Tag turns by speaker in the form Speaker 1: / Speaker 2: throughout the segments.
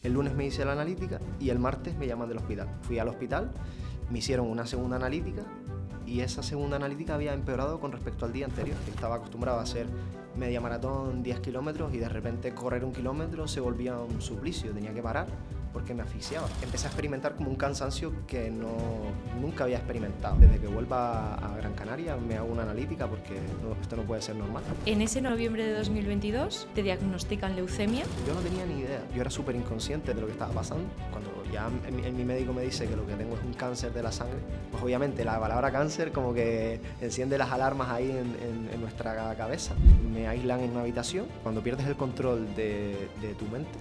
Speaker 1: El lunes me hice la analítica y el martes me llaman del hospital. Fui al hospital, me hicieron una segunda analítica y esa segunda analítica había empeorado con respecto al día anterior. Estaba acostumbrado a hacer media maratón, 10 kilómetros y de repente correr 1 kilómetro se volvía un suplicio, tenía que parar porque me asfixiaba. Empecé a experimentar como un cansancio que nunca había experimentado. Desde que vuelva a Gran Canaria me hago una analítica porque esto no puede ser normal.
Speaker 2: En ese noviembre de 2022 te diagnostican leucemia.
Speaker 1: Yo no tenía ni idea, yo era súper inconsciente de lo que estaba pasando. Cuando ya mi médico me dice que lo que tengo es un cáncer de la sangre, pues obviamente la palabra cáncer como que enciende las alarmas ahí en nuestra cabeza. Me aíslan en una habitación. Cuando pierdes el control de tu mente,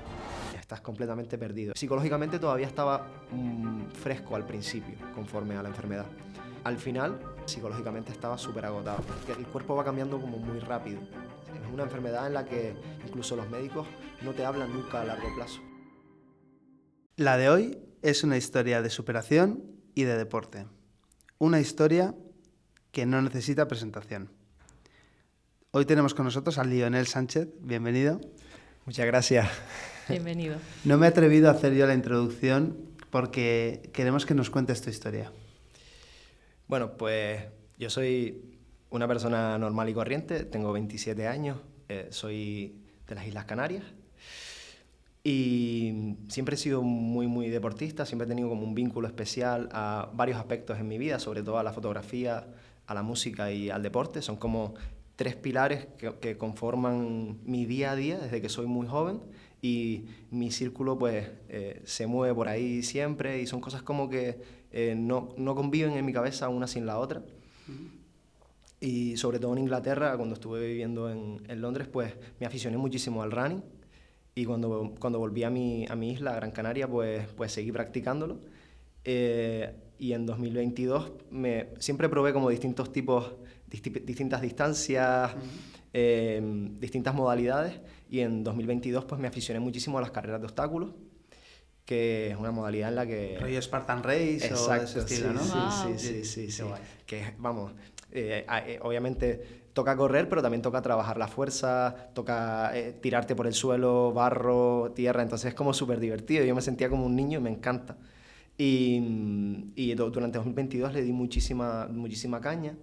Speaker 1: estás completamente perdido. Psicológicamente todavía estaba fresco al principio, conforme a la enfermedad. Al final, psicológicamente estaba súper agotado, porque el cuerpo va cambiando como muy rápido. Es una enfermedad en la que incluso los médicos no te hablan nunca a largo plazo.
Speaker 3: La de hoy es una historia de superación y de deporte. Una historia que no necesita presentación. Hoy tenemos con nosotros a Lionel Sánchez. Bienvenido.
Speaker 1: Muchas gracias.
Speaker 2: Bienvenido.
Speaker 3: No me he atrevido a hacer yo la introducción porque queremos que nos cuentes tu historia.
Speaker 1: Bueno, pues yo soy una persona normal y corriente, tengo 27 años, soy de las Islas Canarias y siempre he sido muy deportista, siempre he tenido como un vínculo especial a varios aspectos en mi vida, sobre todo a la fotografía, a la música y al deporte. Son como 3 pilares que conforman mi día a día desde que soy muy joven y mi círculo pues se mueve por ahí siempre y son cosas como que no conviven en mi cabeza una sin la otra. Y sobre todo en Inglaterra, cuando estuve viviendo en Londres, pues me aficioné muchísimo al running y cuando volví a mi isla, a Gran Canaria, pues seguí practicándolo. Y en 2022 siempre probé como distintos tipos, distintas distancias, distintas modalidades, y en 2022 pues me aficioné muchísimo a las carreras de obstáculos, que es una modalidad en la que...
Speaker 3: ¿Rollo Spartan Race?
Speaker 1: Exacto,
Speaker 3: o de ese estilo,
Speaker 1: sí,
Speaker 3: ¿no?
Speaker 2: Wow.
Speaker 1: Sí. Que vamos, obviamente toca correr, pero también toca trabajar la fuerza, toca tirarte por el suelo, barro, tierra, entonces es como súper divertido. Yo me sentía como un niño y me encanta. Y durante 2022 le di muchísima caña,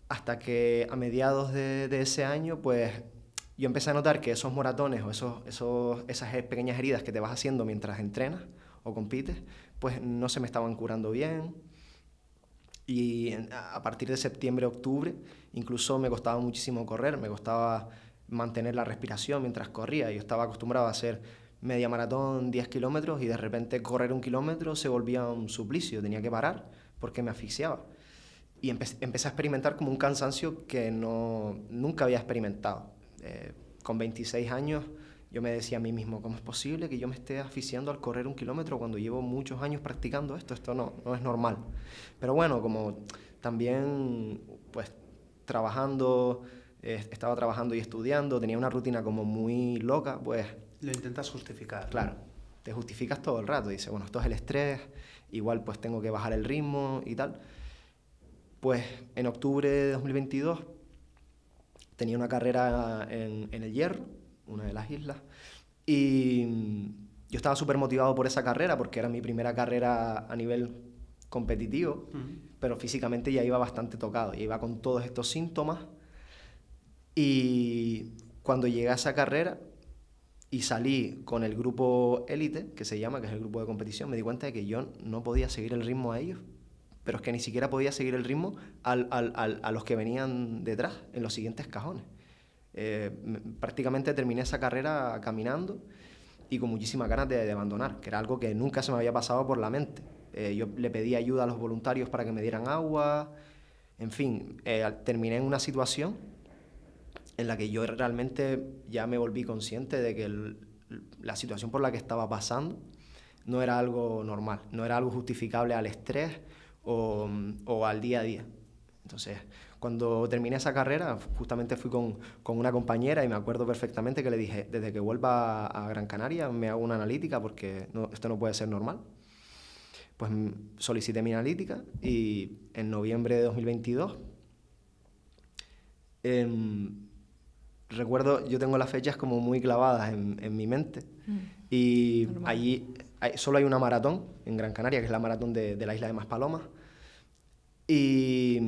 Speaker 1: hasta que a mediados de ese año, pues yo empecé a notar que esos moratones o esas pequeñas heridas que te vas haciendo mientras entrenas o compites, pues no se me estaban curando bien. Y a partir de septiembre, octubre, incluso me costaba muchísimo correr, me costaba mantener la respiración mientras corría. Yo estaba acostumbrado a hacer media maratón, 10 kilómetros, y de repente correr 1 kilómetro se volvía un suplicio, tenía que parar porque me asfixiaba. Y empecé a experimentar como un cansancio que nunca había experimentado. Con 26 años yo me decía a mí mismo, ¿cómo es posible que yo me esté asfixiando al correr 1 kilómetro cuando llevo muchos años practicando esto? Esto no es normal. Pero bueno, como también pues estaba trabajando y estudiando, tenía una rutina como muy loca, pues...
Speaker 3: Lo intentas justificar.
Speaker 1: Claro, te justificas todo el rato, dices, bueno, esto es el estrés, igual pues tengo que bajar el ritmo y tal. Pues en octubre de 2022 tenía una carrera en El Hierro, una de las islas, y yo estaba súper motivado por esa carrera porque era mi primera carrera a nivel competitivo, pero físicamente ya iba bastante tocado, ya iba con todos estos síntomas. Y cuando llegué a esa carrera y salí con el grupo élite, que se llama, que es el grupo de competición, me di cuenta de que yo no podía seguir el ritmo a ellos, pero es que ni siquiera podía seguir el ritmo a los que venían detrás, en los siguientes cajones. Prácticamente terminé esa carrera caminando y con muchísimas ganas de abandonar, que era algo que nunca se me había pasado por la mente. Yo le pedí ayuda a los voluntarios para que me dieran agua, en fin, terminé en una situación en la que yo realmente ya me volví consciente de que la situación por la que estaba pasando no era algo normal, no era algo justificable al estrés o al día a día. Entonces, cuando terminé esa carrera, justamente fui con una compañera y me acuerdo perfectamente que le dije, desde que vuelva a Gran Canaria me hago una analítica porque esto no puede ser normal. Pues solicité mi analítica y en noviembre de 2022 recuerdo, yo tengo las fechas como muy clavadas en mi mente. Y
Speaker 2: Normal.
Speaker 1: allí solo hay una maratón en Gran Canaria, que es la maratón de la isla de Maspalomas. Y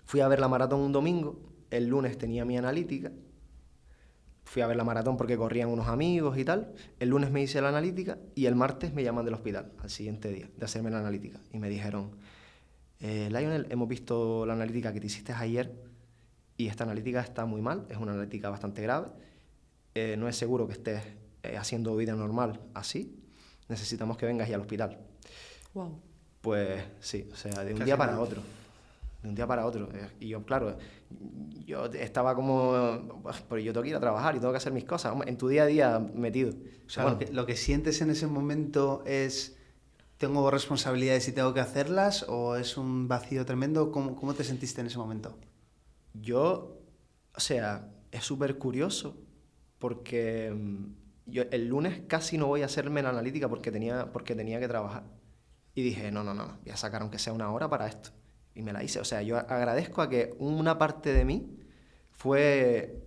Speaker 1: fui a ver la maratón un domingo, el lunes tenía mi analítica, fui a ver la maratón porque corrían unos amigos y tal, el lunes me hice la analítica y el martes me llaman del hospital, al siguiente día, de hacerme la analítica. Y me dijeron, Lionel, hemos visto la analítica que te hiciste ayer y esta analítica está muy mal, es una analítica bastante grave, no es seguro que estés haciendo vida normal así, necesitamos que vengas ya al hospital.
Speaker 2: Wow.
Speaker 1: Pues sí, o sea, de un
Speaker 3: Casi
Speaker 1: día para
Speaker 3: nada.
Speaker 1: otro. De un día para otro. Y yo, claro, yo estaba como, pero yo tengo que ir a trabajar y tengo que hacer mis cosas, hombre, en tu día a día metido.
Speaker 3: O sea,
Speaker 1: Bueno,
Speaker 3: lo que sientes en ese momento es, ¿tengo responsabilidades y tengo que hacerlas? ¿O es un vacío tremendo? ¿Cómo te sentiste en ese momento?
Speaker 1: yo, o sea, es súper curioso porque yo el lunes casi no voy a hacerme la analítica porque tenía que trabajar. Y dije, no, voy a sacar aunque sea una hora para esto. Y me la hice. O sea, yo agradezco a que una parte de mí fue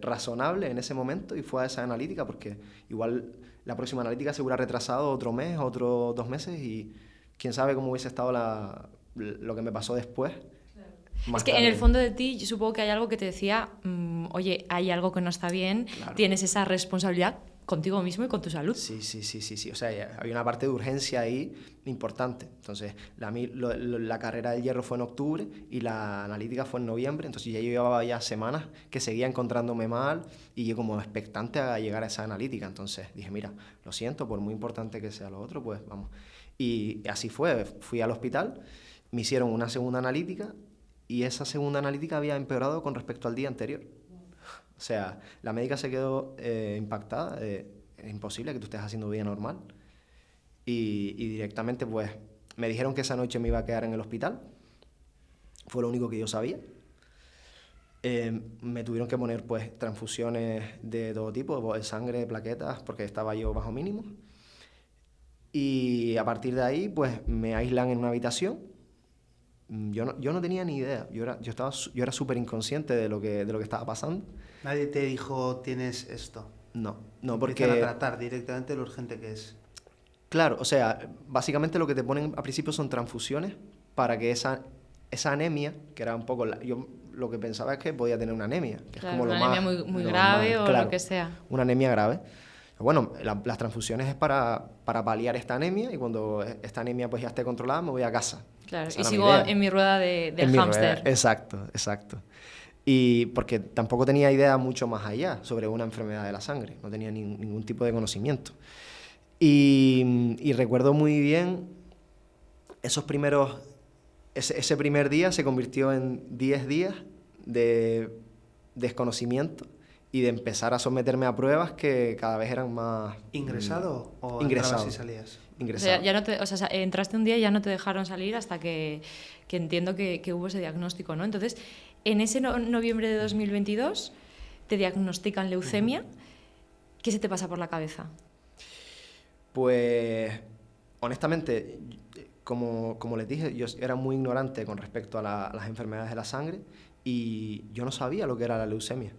Speaker 1: razonable en ese momento y fue a esa analítica porque igual la próxima analítica se hubiera retrasado otro mes, otros 2 meses y quién sabe cómo hubiese estado lo que me pasó después. Más
Speaker 2: Es que en el
Speaker 1: tarde.
Speaker 2: fondo de ti, yo supongo que hay algo que te decía, oye, hay algo que no está bien,
Speaker 1: Claro.
Speaker 2: tienes esa responsabilidad contigo mismo y con tu salud.
Speaker 1: Sí. O sea, había una parte de urgencia ahí importante. Entonces, la carrera del hierro fue en octubre y la analítica fue en noviembre. Entonces, ya yo llevaba ya semanas que seguía encontrándome mal y yo como expectante a llegar a esa analítica. Entonces, dije, mira, lo siento, por muy importante que sea lo otro, pues vamos. Y así fue. Fui al hospital, me hicieron una segunda analítica y esa segunda analítica había empeorado con respecto al día anterior. O sea, la médica se quedó impactada, es imposible que tú estés haciendo vida normal. Y directamente pues me dijeron que esa noche me iba a quedar en el hospital, fue lo único que yo sabía. Me tuvieron que poner pues transfusiones de todo tipo, de sangre, plaquetas, porque estaba yo bajo mínimo. Y a partir de ahí pues me aíslan en una habitación. Yo no tenía ni idea, yo era súper inconsciente de lo que estaba pasando.
Speaker 3: Nadie te dijo, tienes esto.
Speaker 1: No,
Speaker 3: Empiezan a
Speaker 1: porque
Speaker 3: tratar directamente lo urgente que es.
Speaker 1: claro, o sea, básicamente lo que te ponen al principio son transfusiones para que esa anemia, que era un poco... yo lo que pensaba es que podía tener una anemia, que es
Speaker 2: Claro,
Speaker 1: como lo
Speaker 2: una anemia
Speaker 1: más
Speaker 2: muy grave
Speaker 1: normal,
Speaker 2: o
Speaker 1: claro,
Speaker 2: lo que sea.
Speaker 1: una anemia grave. Bueno, las transfusiones es para paliar esta anemia y cuando esta anemia pues ya esté controlada me voy a casa.
Speaker 2: Claro,
Speaker 1: Esa
Speaker 2: y
Speaker 1: era mi
Speaker 2: sigo
Speaker 1: idea.
Speaker 2: en mi rueda
Speaker 1: En
Speaker 2: del
Speaker 1: mi rueda,
Speaker 2: hámster.
Speaker 1: exacto. Y porque tampoco tenía idea mucho más allá sobre una enfermedad de la sangre, no tenía ningún tipo de conocimiento. Y recuerdo muy bien esos primeros, ese primer día se convirtió en 10 días de desconocimiento y de empezar a someterme a pruebas que cada vez eran más...
Speaker 3: ¿Ingresado o entrabas
Speaker 1: ingresado.
Speaker 3: y salías?
Speaker 2: O
Speaker 1: Ingresado.
Speaker 2: sea, ya no te, o sea, entraste un día y ya no te dejaron salir hasta que entiendo que hubo ese diagnóstico, ¿no? Entonces, en ese noviembre de 2022 te diagnostican leucemia. ¿Qué se te pasa por la cabeza?
Speaker 1: Pues, honestamente, como les dije, yo era muy ignorante con respecto a las enfermedades de la sangre y yo no sabía lo que era la leucemia.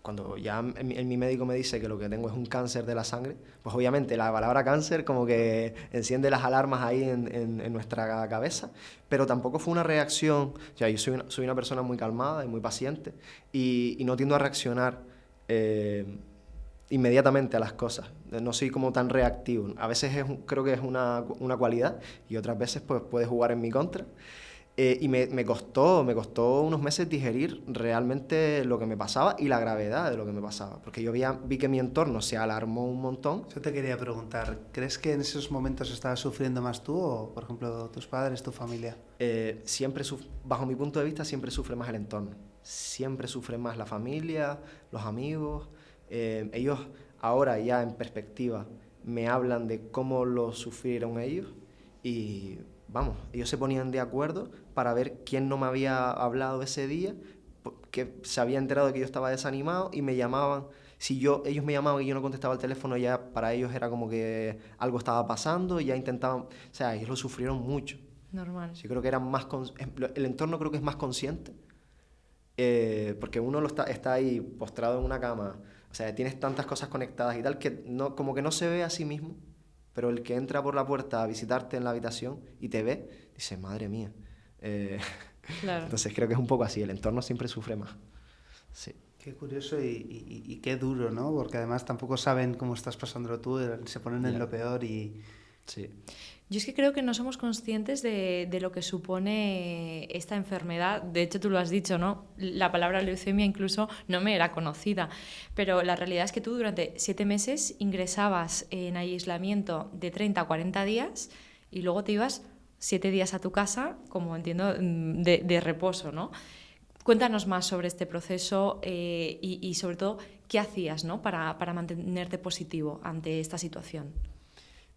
Speaker 1: Cuando ya mi médico me dice que lo que tengo es un cáncer de la sangre, pues obviamente la palabra cáncer como que enciende las alarmas ahí en nuestra cabeza, pero tampoco fue una reacción, o sea, yo soy una persona muy calmada y muy paciente y no tiendo a reaccionar inmediatamente a las cosas, no soy como tan reactivo, a veces creo que es una cualidad y otras veces pues puede jugar en mi contra. Y me costó unos meses digerir realmente lo que me pasaba y la gravedad de lo que me pasaba, porque yo vi que mi entorno se alarmó un montón.
Speaker 3: Yo te quería preguntar, ¿crees que en esos momentos estabas sufriendo más tú o, por ejemplo, tus padres, tu familia?
Speaker 1: Bajo mi punto de vista, siempre sufre más el entorno, siempre sufre más la familia, los amigos. Ellos ahora ya en perspectiva me hablan de cómo lo sufrieron ellos y vamos, ellos se ponían de acuerdo para ver quién no me había hablado ese día, que se había enterado de que yo estaba desanimado y me llamaban. Si ellos me llamaban y yo no contestaba el teléfono, ya para ellos era como que algo estaba pasando y ya intentaban, o sea, ellos lo sufrieron mucho.
Speaker 2: Normal.
Speaker 1: Sí, creo que eran el entorno creo que es más consciente porque uno está ahí postrado en una cama, o sea, tienes tantas cosas conectadas y tal, que no, como que no se ve a sí mismo, pero el que entra por la puerta a visitarte en la habitación y te ve, dice, madre mía. Eh,
Speaker 2: Claro.
Speaker 1: entonces creo que es un poco así, el entorno siempre sufre más. Sí.
Speaker 3: Qué curioso y qué duro, ¿no? Porque además tampoco saben cómo estás pasándolo tú, se ponen en
Speaker 1: Ya.
Speaker 3: lo peor y...
Speaker 1: Sí.
Speaker 2: Yo es que creo que no somos conscientes de lo que supone esta enfermedad. De hecho, tú lo has dicho, ¿no? La palabra leucemia incluso no me era conocida. Pero la realidad es que tú durante 7 meses ingresabas en aislamiento de 30 a 40 días y luego te ibas 7 días a tu casa, como entiendo, de reposo, ¿no? Cuéntanos más sobre este proceso y sobre todo, ¿qué hacías, ¿no? para mantenerte positivo ante esta situación?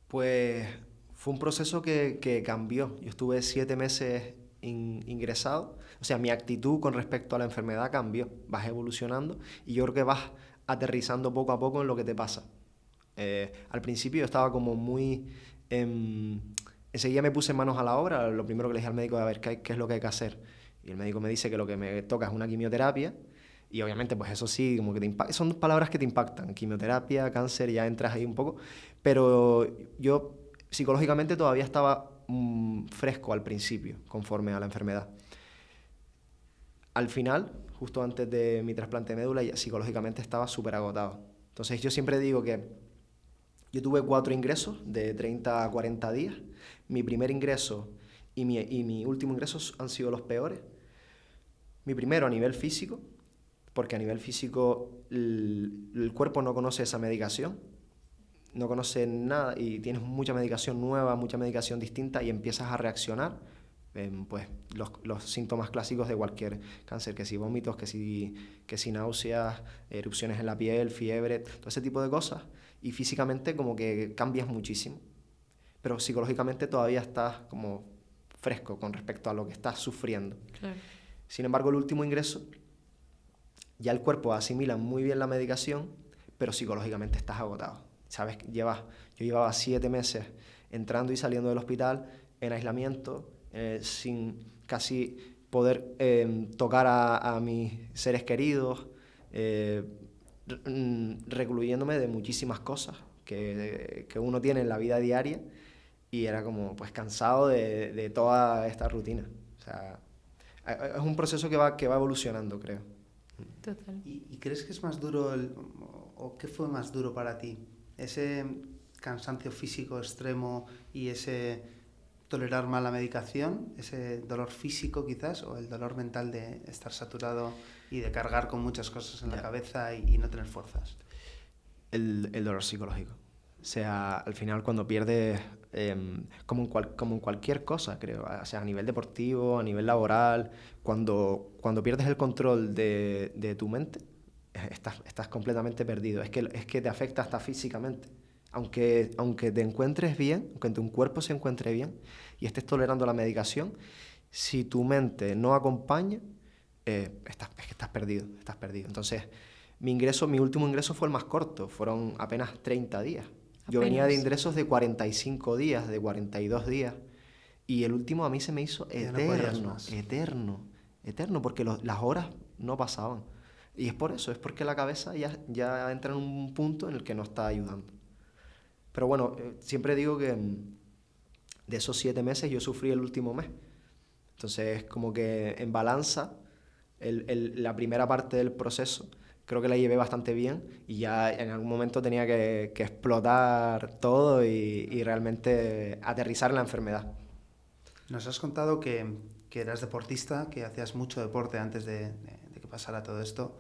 Speaker 1: Pues fue un proceso que cambió. Yo estuve 7 meses ingresado. O sea, mi actitud con respecto a la enfermedad cambió. Vas evolucionando y yo creo que vas aterrizando poco a poco en lo que te pasa. Al principio yo estaba como muy... enseguida me puse manos a la obra. Lo primero que le dije al médico es a ver qué es lo que hay que hacer. Y el médico me dice que lo que me toca es una quimioterapia. Y obviamente, pues eso sí, como que son palabras que te impactan. Quimioterapia, cáncer, ya entras ahí un poco. Pero yo psicológicamente todavía estaba fresco al principio, conforme a la enfermedad. Al final, justo antes de mi trasplante de médula, ya psicológicamente estaba súper agotado. Entonces yo siempre digo que yo tuve 4 ingresos de 30 a 40 días. Mi primer ingreso y mi último ingreso han sido los peores. Mi primero a nivel físico, porque a nivel físico el cuerpo no conoce esa medicación, no conoce nada y tienes mucha medicación nueva, mucha medicación distinta y empiezas a reaccionar, pues los síntomas clásicos de cualquier cáncer, que si vómitos, que si náuseas, erupciones en la piel, fiebre, todo ese tipo de cosas. Y físicamente como que cambias muchísimo, pero psicológicamente todavía estás como fresco con respecto a lo que estás sufriendo.
Speaker 2: Claro.
Speaker 1: Sin embargo, el último ingreso, ya el cuerpo asimila muy bien la medicación, pero psicológicamente estás agotado. ¿Sabes? Yo llevaba 7 meses entrando y saliendo del hospital en aislamiento, sin casi poder tocar a mis seres queridos, recluyéndome de muchísimas cosas que uno tiene en la vida diaria y era como pues cansado de toda esta rutina. O sea, es un proceso que va evolucionando, creo.
Speaker 2: Total.
Speaker 3: ¿Y crees que es más duro o qué fue más duro para ti? ¿Ese cansancio físico extremo y ese tolerar mal la medicación, ese dolor físico quizás, o el dolor mental de estar saturado y de cargar con muchas cosas en la cabeza y no tener fuerzas?
Speaker 1: El dolor psicológico. O sea, al final cuando pierdes, como en cualquier cosa, creo, o sea, a nivel deportivo, a nivel laboral, cuando pierdes el control de tu mente, estás completamente perdido. Es que te afecta hasta físicamente. Aunque te encuentres bien, aunque tu cuerpo se encuentre bien y estés tolerando la medicación, si tu mente no acompaña, es que estás perdido, estás perdido. Entonces, mi último ingreso fue el más corto, fueron apenas 30 días. Yo venía de
Speaker 2: Apenas.
Speaker 1: ingresos de 45 días, de 42 días, y el último a mí se me hizo
Speaker 3: Ya no podías
Speaker 1: eterno,
Speaker 3: más.
Speaker 1: eterno, porque las horas no pasaban. Y es por eso, es porque la cabeza ya entra en un punto en el que no está ayudando. Pero bueno, siempre digo que de esos 7 meses yo sufrí el último mes. Entonces, como que en balanza, la primera parte del proceso creo que la llevé bastante bien y ya en algún momento tenía que explotar todo y realmente aterrizar en la enfermedad.
Speaker 3: Nos has contado que eras deportista, que hacías mucho deporte antes de que pasara todo esto.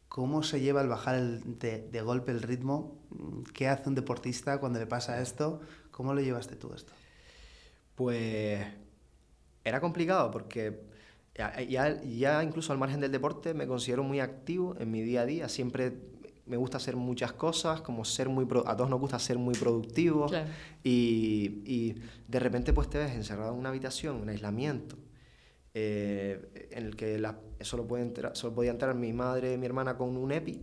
Speaker 3: ¿Cómo se lleva el bajar de golpe el ritmo? ¿Qué hace un deportista cuando le pasa esto? ¿Cómo lo llevaste tú esto?
Speaker 1: Pues era complicado porque ya incluso al margen del deporte me considero muy activo en mi día a día. Siempre me gusta hacer muchas cosas, como a todos nos gusta ser muy productivos
Speaker 2: Claro.
Speaker 1: y de repente pues te ves encerrado en una habitación, en aislamiento, en el que solo podía entrar mi madre y mi hermana con un EPI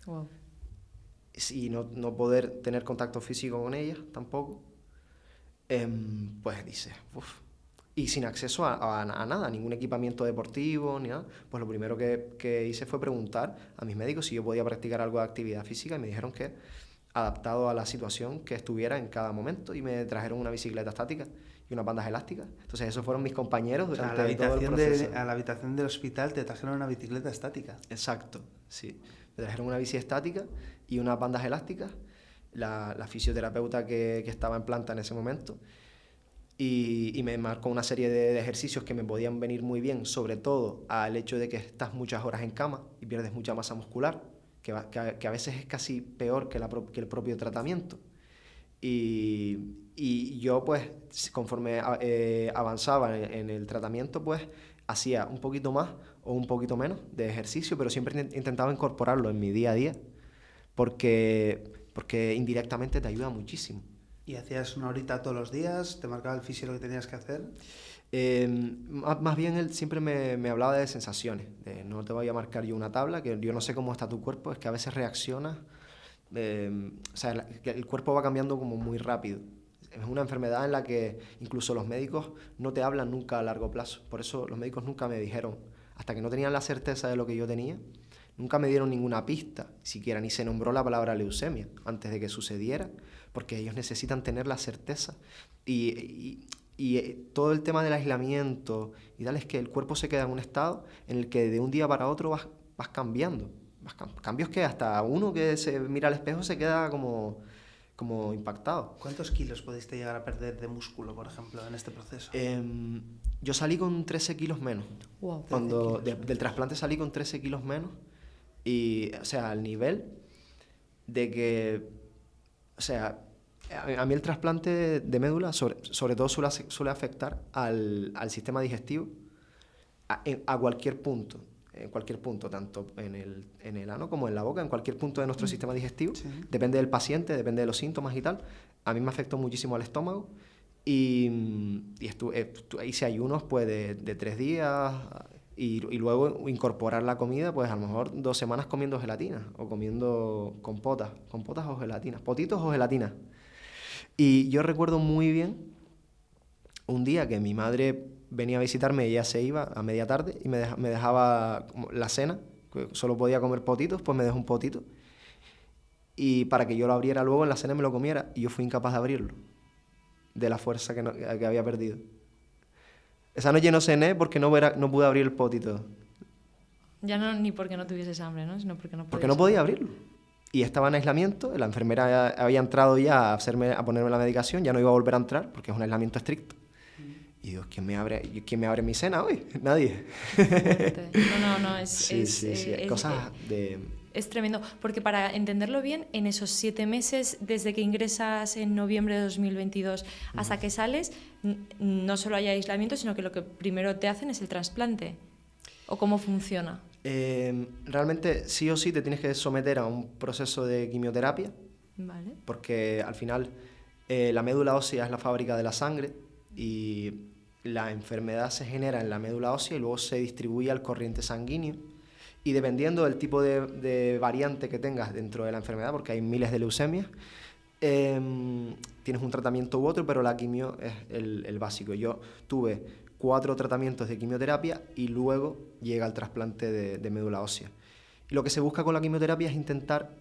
Speaker 2: Wow.
Speaker 1: y no poder tener contacto físico con ellas tampoco. Pues dices, uff. y sin acceso a nada, ningún equipamiento deportivo, ni nada. Pues lo primero que hice fue preguntar a mis médicos si yo podía practicar algo de actividad física y me dijeron que adaptado a la situación que estuviera en cada momento, y me trajeron una bicicleta estática y unas bandas elásticas. Entonces esos fueron mis compañeros
Speaker 3: O sea,
Speaker 1: durante todo el proceso.
Speaker 3: a la habitación del hospital te trajeron una bicicleta estática.
Speaker 1: Exacto, sí. Me trajeron una bici estática y unas bandas elásticas, la fisioterapeuta que estaba en planta en ese momento, y me marcó una serie de ejercicios que me podían venir muy bien, sobre todo al hecho de que estás muchas horas en cama y pierdes mucha masa muscular, que a veces es casi peor que el propio tratamiento. Y yo, pues, conforme avanzaba en el tratamiento, pues, hacía un poquito más o un poquito menos de ejercicio, pero siempre intentaba incorporarlo en mi día a día, porque indirectamente te ayuda muchísimo.
Speaker 3: ¿Y hacías una horita todos los días? ¿Te marcaba el fisio lo que tenías que hacer?
Speaker 1: Más bien él siempre me hablaba de sensaciones, de no te voy a marcar yo una tabla, que yo no sé cómo está tu cuerpo, es que a veces reaccionas, o sea, el cuerpo va cambiando como muy rápido. Es una enfermedad en la que incluso los médicos no te hablan nunca a largo plazo. Por eso los médicos nunca me dijeron, hasta que no tenían la certeza de lo que yo tenía, nunca me dieron ninguna pista, siquiera ni se nombró la palabra leucemia antes de que sucediera, porque ellos necesitan tener la certeza. Y todo el tema del aislamiento y tal, es que el cuerpo se queda en un estado en el que de un día para otro vas cambiando. Cambios que hasta uno que se mira al espejo se queda como impactado.
Speaker 3: ¿Cuántos kilos pudiste llegar a perder de músculo, por ejemplo, en este proceso?
Speaker 1: Yo salí con 13 kilos menos.
Speaker 2: Wow.
Speaker 1: Cuando del trasplante salí con 13 kilos menos. Y, o sea, al nivel de que, o sea, a mí el trasplante de médula sobre todo suele afectar al sistema digestivo a cualquier punto. En cualquier punto, tanto en el ano como en la boca, en cualquier punto de nuestro sistema digestivo. Sí. Depende del paciente, depende de los síntomas y tal. A mí me afectó muchísimo al estómago y hice ayunos pues de 3 días y luego incorporar la comida, pues a lo mejor 2 semanas comiendo gelatina o comiendo compotas o gelatinas, potitos o gelatinas. Y yo recuerdo muy bien un día que mi madre venía a visitarme, ella se iba a media tarde y me dejaba la cena, que solo podía comer potitos, pues me dejó un potito. Y para que yo lo abriera luego en la cena y me lo comiera, y yo fui incapaz de abrirlo, de la fuerza que había perdido. Esa noche no cené porque no pude abrir el potito.
Speaker 2: Ya no ni porque no tuvieses hambre, ¿no? Sino porque
Speaker 1: no podía abrirlo. Y estaba en aislamiento, la enfermera había entrado ya a ponerme la medicación, ya no iba a volver a entrar porque es un aislamiento estricto. Y digo, ¿quién me abre mi cena hoy? Nadie.
Speaker 2: No,
Speaker 1: Sí, cosas de...
Speaker 2: Es tremendo, porque para entenderlo bien, en esos 7 meses, desde que ingresas en noviembre de 2022 hasta que sales, no solo hay aislamiento, sino que lo que primero te hacen es el trasplante. ¿O cómo funciona?
Speaker 1: Realmente, sí o sí, te tienes que someter a un proceso de quimioterapia.
Speaker 2: Vale.
Speaker 1: Porque al final la médula ósea es la fábrica de la sangre y la enfermedad se genera en la médula ósea y luego se distribuye al corriente sanguíneo. Y dependiendo del tipo de variante que tengas dentro de la enfermedad, porque hay miles de leucemias, tienes un tratamiento u otro, pero la quimio es el básico. Yo tuve 4 tratamientos de quimioterapia y luego llega el trasplante de médula ósea. Y lo que se busca con la quimioterapia es intentar,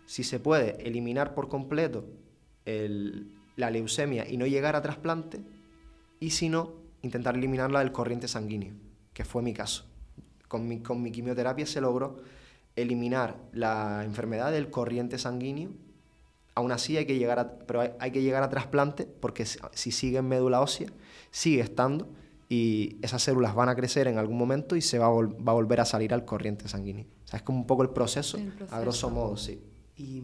Speaker 1: si se puede, eliminar por completo la leucemia y no llegar a trasplante, y si no, intentar eliminarla del corriente sanguíneo, que fue mi caso. Con mi quimioterapia se logró eliminar la enfermedad del corriente sanguíneo. Aún así hay que llegar a trasplante, porque si sigue en médula ósea, sigue estando, y esas células van a crecer en algún momento y se va a volver a salir al corriente sanguíneo. O sea, es como un poco el proceso. A grosso modo, sí.
Speaker 3: Y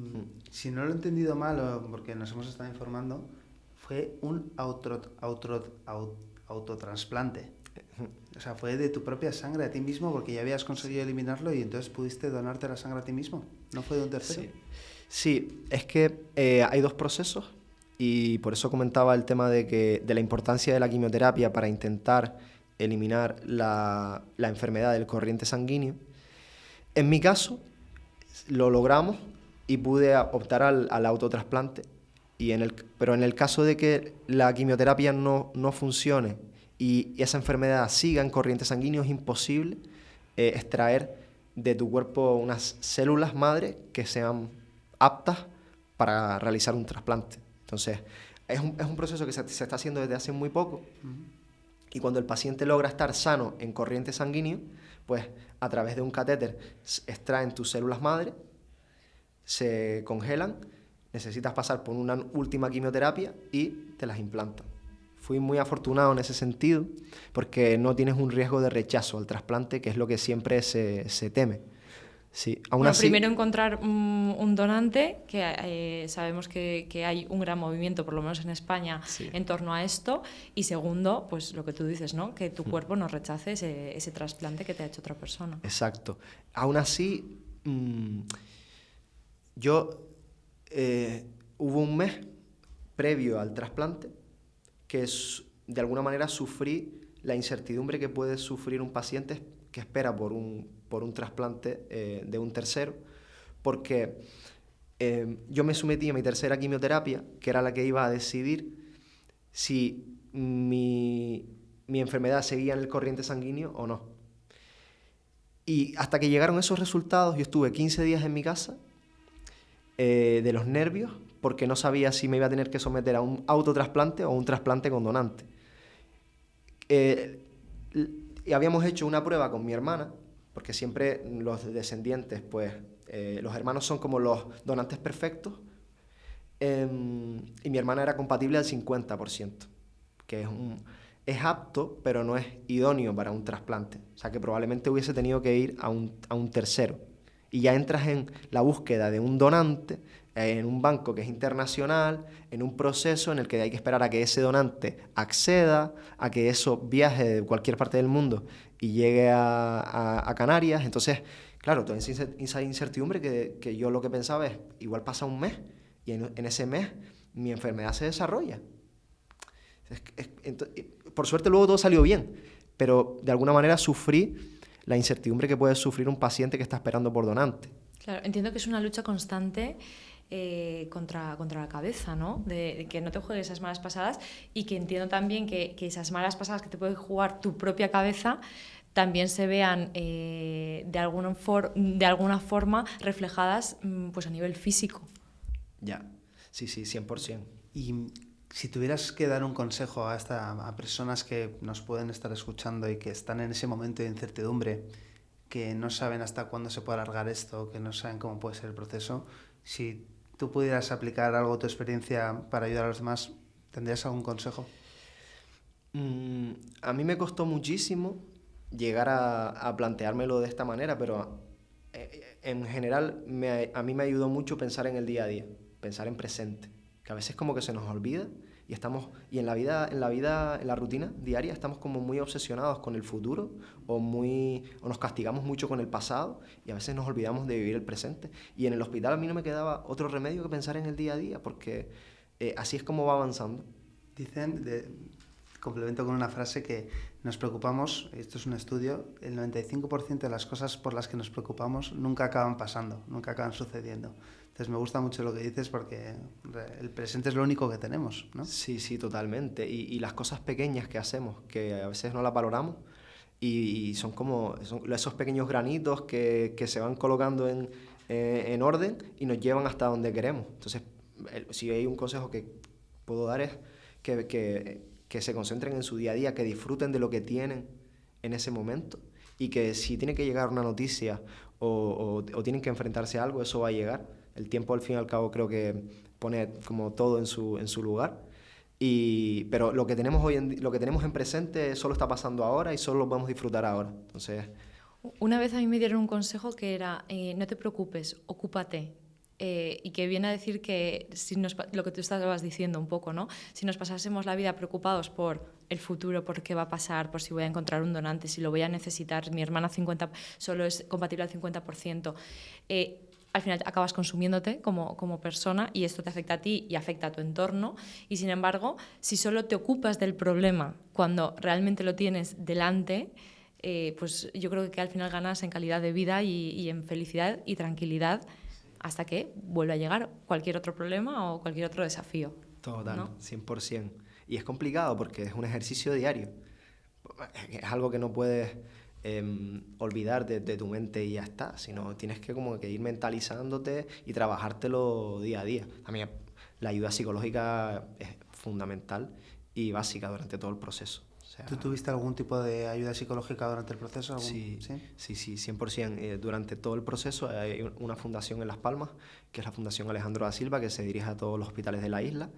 Speaker 3: si no lo he entendido mal, o porque nos hemos estado informando, fue un autotransplante. O sea, fue de tu propia sangre a ti mismo, porque ya habías conseguido eliminarlo y entonces pudiste donarte la sangre a ti mismo. ¿No fue de un tercero?
Speaker 1: Sí, es que hay 2 procesos, y por eso comentaba el tema de la importancia de la quimioterapia para intentar eliminar la enfermedad del corriente sanguíneo. En mi caso, lo logramos y pude optar al autotrasplante, pero en el caso de que la quimioterapia no funcione y esa enfermedad siga en corriente sanguínea, es imposible extraer de tu cuerpo unas células madre que sean aptas para realizar un trasplante. Entonces, es un proceso que se está haciendo desde hace muy poco. Y cuando el paciente logra estar sano en corriente sanguínea, pues a través de un catéter extraen tus células madre, se congelan, necesitas pasar por una última quimioterapia y te las implantan. Fui muy afortunado en ese sentido porque no tienes un riesgo de rechazo al trasplante, que es lo que siempre se teme. Sí, aún
Speaker 2: Bueno,
Speaker 1: así,
Speaker 2: primero encontrar un donante, que sabemos que hay un gran movimiento, por lo menos en España,
Speaker 1: sí.
Speaker 2: en torno a esto. Y segundo, pues lo que tú dices, ¿no? Que tu cuerpo no rechace ese trasplante que te ha hecho otra persona.
Speaker 1: Exacto. Aún así, yo hubo un mes previo al trasplante que de alguna manera sufrí la incertidumbre que puede sufrir un paciente que espera por un trasplante de un tercero, porque yo me sometí a mi tercera quimioterapia, que era la que iba a decidir si mi enfermedad seguía en el corriente sanguíneo o no. Y hasta que llegaron esos resultados, yo estuve 15 días en mi casa de los nervios, porque no sabía si me iba a tener que someter a un autotrasplante o un trasplante con donante. Y habíamos hecho una prueba con mi hermana, porque siempre los descendientes, pues, los hermanos son como los donantes perfectos, y mi hermana era compatible al 50%, que es apto, pero no es idóneo para un trasplante. O sea, que probablemente hubiese tenido que ir a un tercero. Y ya entras en la búsqueda de un donante, en un banco que es internacional, en un proceso en el que hay que esperar a que ese donante acceda, a que eso viaje de cualquier parte del mundo y llegue a Canarias. Entonces, claro, toda esa incertidumbre que yo lo que pensaba es, igual pasa un mes y en ese mes mi enfermedad se desarrolla. Por suerte luego todo salió bien, pero de alguna manera sufrí la incertidumbre que puede sufrir un paciente que está esperando por donante.
Speaker 2: Claro, entiendo que es una lucha constante contra la cabeza, ¿no? De que no te juegues esas malas pasadas, y que entiendo también que esas malas pasadas que te puede jugar tu propia cabeza también se vean de alguna forma reflejadas pues a nivel físico.
Speaker 1: Ya, sí, 100%.
Speaker 3: Y si tuvieras que dar un consejo a personas que nos pueden estar escuchando y que están en ese momento de incertidumbre, que no saben hasta cuándo se puede alargar esto, que no saben cómo puede ser el proceso, si tú pudieras aplicar algo de tu experiencia para ayudar a los demás, ¿tendrías algún consejo?
Speaker 1: A mí me costó muchísimo llegar a planteármelo de esta manera, pero en general a mí me ayudó mucho pensar en el día a día, pensar en presente, que a veces como que se nos olvida y en la rutina diaria estamos como muy obsesionados con el futuro o nos castigamos mucho con el pasado y a veces nos olvidamos de vivir el presente. Y en el hospital a mí no me quedaba otro remedio que pensar en el día a día, porque así es como va avanzando.
Speaker 3: Dicen, complemento con una frase, que nos preocupamos, esto es un estudio, el 95% de las cosas por las que nos preocupamos nunca acaban pasando, nunca acaban sucediendo. Entonces me gusta mucho lo que dices, porque el presente es lo único que tenemos, ¿no?
Speaker 1: Sí, totalmente. Y las cosas pequeñas que hacemos, que a veces no las valoramos, y son esos pequeños granitos que se van colocando en orden y nos llevan hasta donde queremos. Entonces, si hay un consejo que puedo dar es que se concentren en su día a día, que disfruten de lo que tienen en ese momento, y que si tiene que llegar una noticia o tienen que enfrentarse a algo, eso va a llegar. El tiempo, al fin y al cabo, creo que pone como todo en su lugar. Pero lo que tenemos lo que tenemos en presente solo está pasando ahora y solo lo podemos disfrutar ahora. Entonces,
Speaker 2: una vez a mí me dieron un consejo que era no te preocupes, ocúpate. Y que viene a decir que lo que tú estabas diciendo un poco, ¿no? Si nos pasásemos la vida preocupados por el futuro, por qué va a pasar, por si voy a encontrar un donante, si lo voy a necesitar, mi hermana solo es compatible al 50%, al final acabas consumiéndote como persona, y esto te afecta a ti y afecta a tu entorno. Y sin embargo, si solo te ocupas del problema cuando realmente lo tienes delante, pues yo creo que al final ganas en calidad de vida y en felicidad y tranquilidad, hasta que vuelva a llegar cualquier otro problema o cualquier otro desafío.
Speaker 1: total,
Speaker 2: ¿no?
Speaker 1: 100%. Y es complicado porque es un ejercicio diario. es algo que no puedes olvidar de tu mente y ya está, sino tienes que como que ir mentalizándote y trabajártelo día a día. También la ayuda psicológica es fundamental y básica durante todo el proceso. O sea,
Speaker 3: ¿Tú tuviste algún tipo de ayuda psicológica durante el proceso?
Speaker 1: sí, 100%. Durante todo el proceso hay una fundación en Las Palmas, que es la Fundación Alejandro da Silva, que se dirige a todos los hospitales de la isla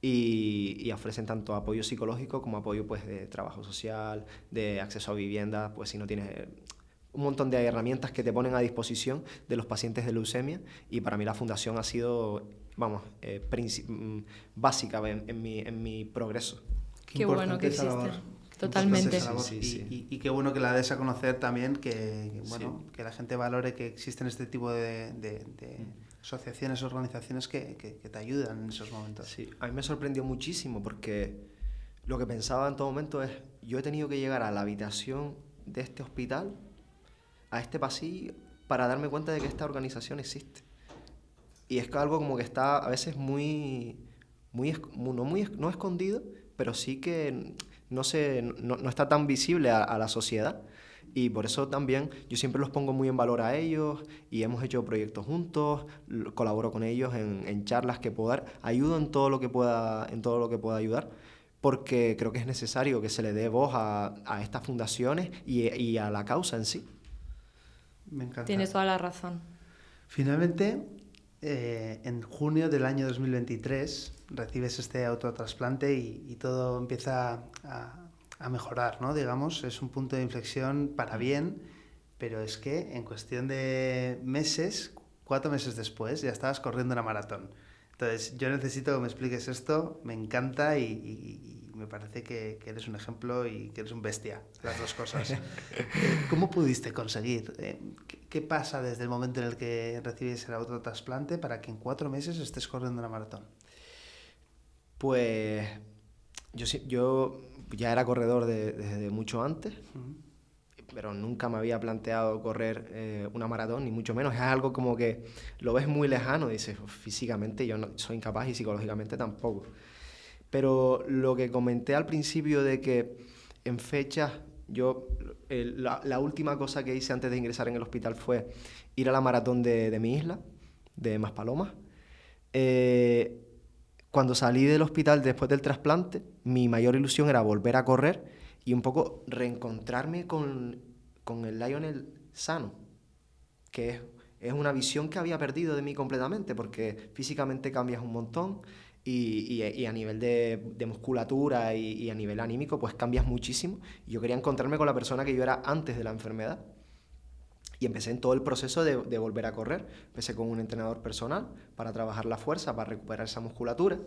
Speaker 1: y ofrecen tanto apoyo psicológico como apoyo pues, de trabajo social, de acceso a vivienda, pues si no tienes un montón de herramientas que te ponen a disposición de los pacientes de leucemia, y para mí la fundación ha sido, vamos, básica en mi progreso.
Speaker 2: Qué bueno que
Speaker 3: esa
Speaker 2: existe.
Speaker 3: labor.
Speaker 2: Totalmente.
Speaker 3: Esa labor.
Speaker 1: Sí.
Speaker 3: Y qué bueno que la des a conocer también, que bueno,
Speaker 1: Sí.
Speaker 3: que la gente valore que existen este tipo de asociaciones, organizaciones que te ayudan en esos momentos.
Speaker 1: Sí, a mí me sorprendió muchísimo porque lo que pensaba en todo momento es, yo he tenido que llegar a la habitación de este hospital, a este pasillo, para darme cuenta de que esta organización existe. Y es algo como que está a veces no escondido, pero sí que no está tan visible a la sociedad. Y por eso también yo siempre los pongo muy en valor a ellos y hemos hecho proyectos juntos, colaboro con ellos en charlas que puedo dar, ayudo en todo lo que pueda ayudar, porque creo que es necesario que se le dé voz a estas fundaciones y a la causa en sí.
Speaker 3: Me encanta.
Speaker 2: Tienes toda la razón.
Speaker 3: Finalmente, en junio del año 2023 recibes este autotrasplante y todo empieza a mejorar, ¿no? Digamos, es un punto de inflexión para bien, pero es que en cuestión de meses, 4 meses después, ya estabas corriendo una maratón. Entonces, yo necesito que me expliques esto, me encanta y me parece que eres un ejemplo y que eres un bestia, las dos cosas. ¿Cómo pudiste conseguir? ¿Qué pasa desde el momento en el que recibes el autotrasplante para que en 4 meses estés corriendo una maratón?
Speaker 1: Pues yo ya era corredor desde mucho antes, pero nunca me había planteado correr una maratón, ni mucho menos. Es algo como que lo ves muy lejano, dices, físicamente yo no soy incapaz y psicológicamente tampoco. Pero lo que comenté al principio de que en fechas, la última cosa que hice antes de ingresar en el hospital fue ir a la maratón de mi isla, de Maspalomas. Cuando salí del hospital después del trasplante, mi mayor ilusión era volver a correr y un poco reencontrarme con el Lionel sano, que es una visión que había perdido de mí completamente, porque físicamente cambias un montón y a nivel de musculatura y a nivel anímico pues cambias muchísimo. Y yo quería encontrarme con la persona que yo era antes de la enfermedad. Y empecé en todo el proceso de volver a correr. Empecé con un entrenador personal para trabajar la fuerza, para recuperar esa musculatura.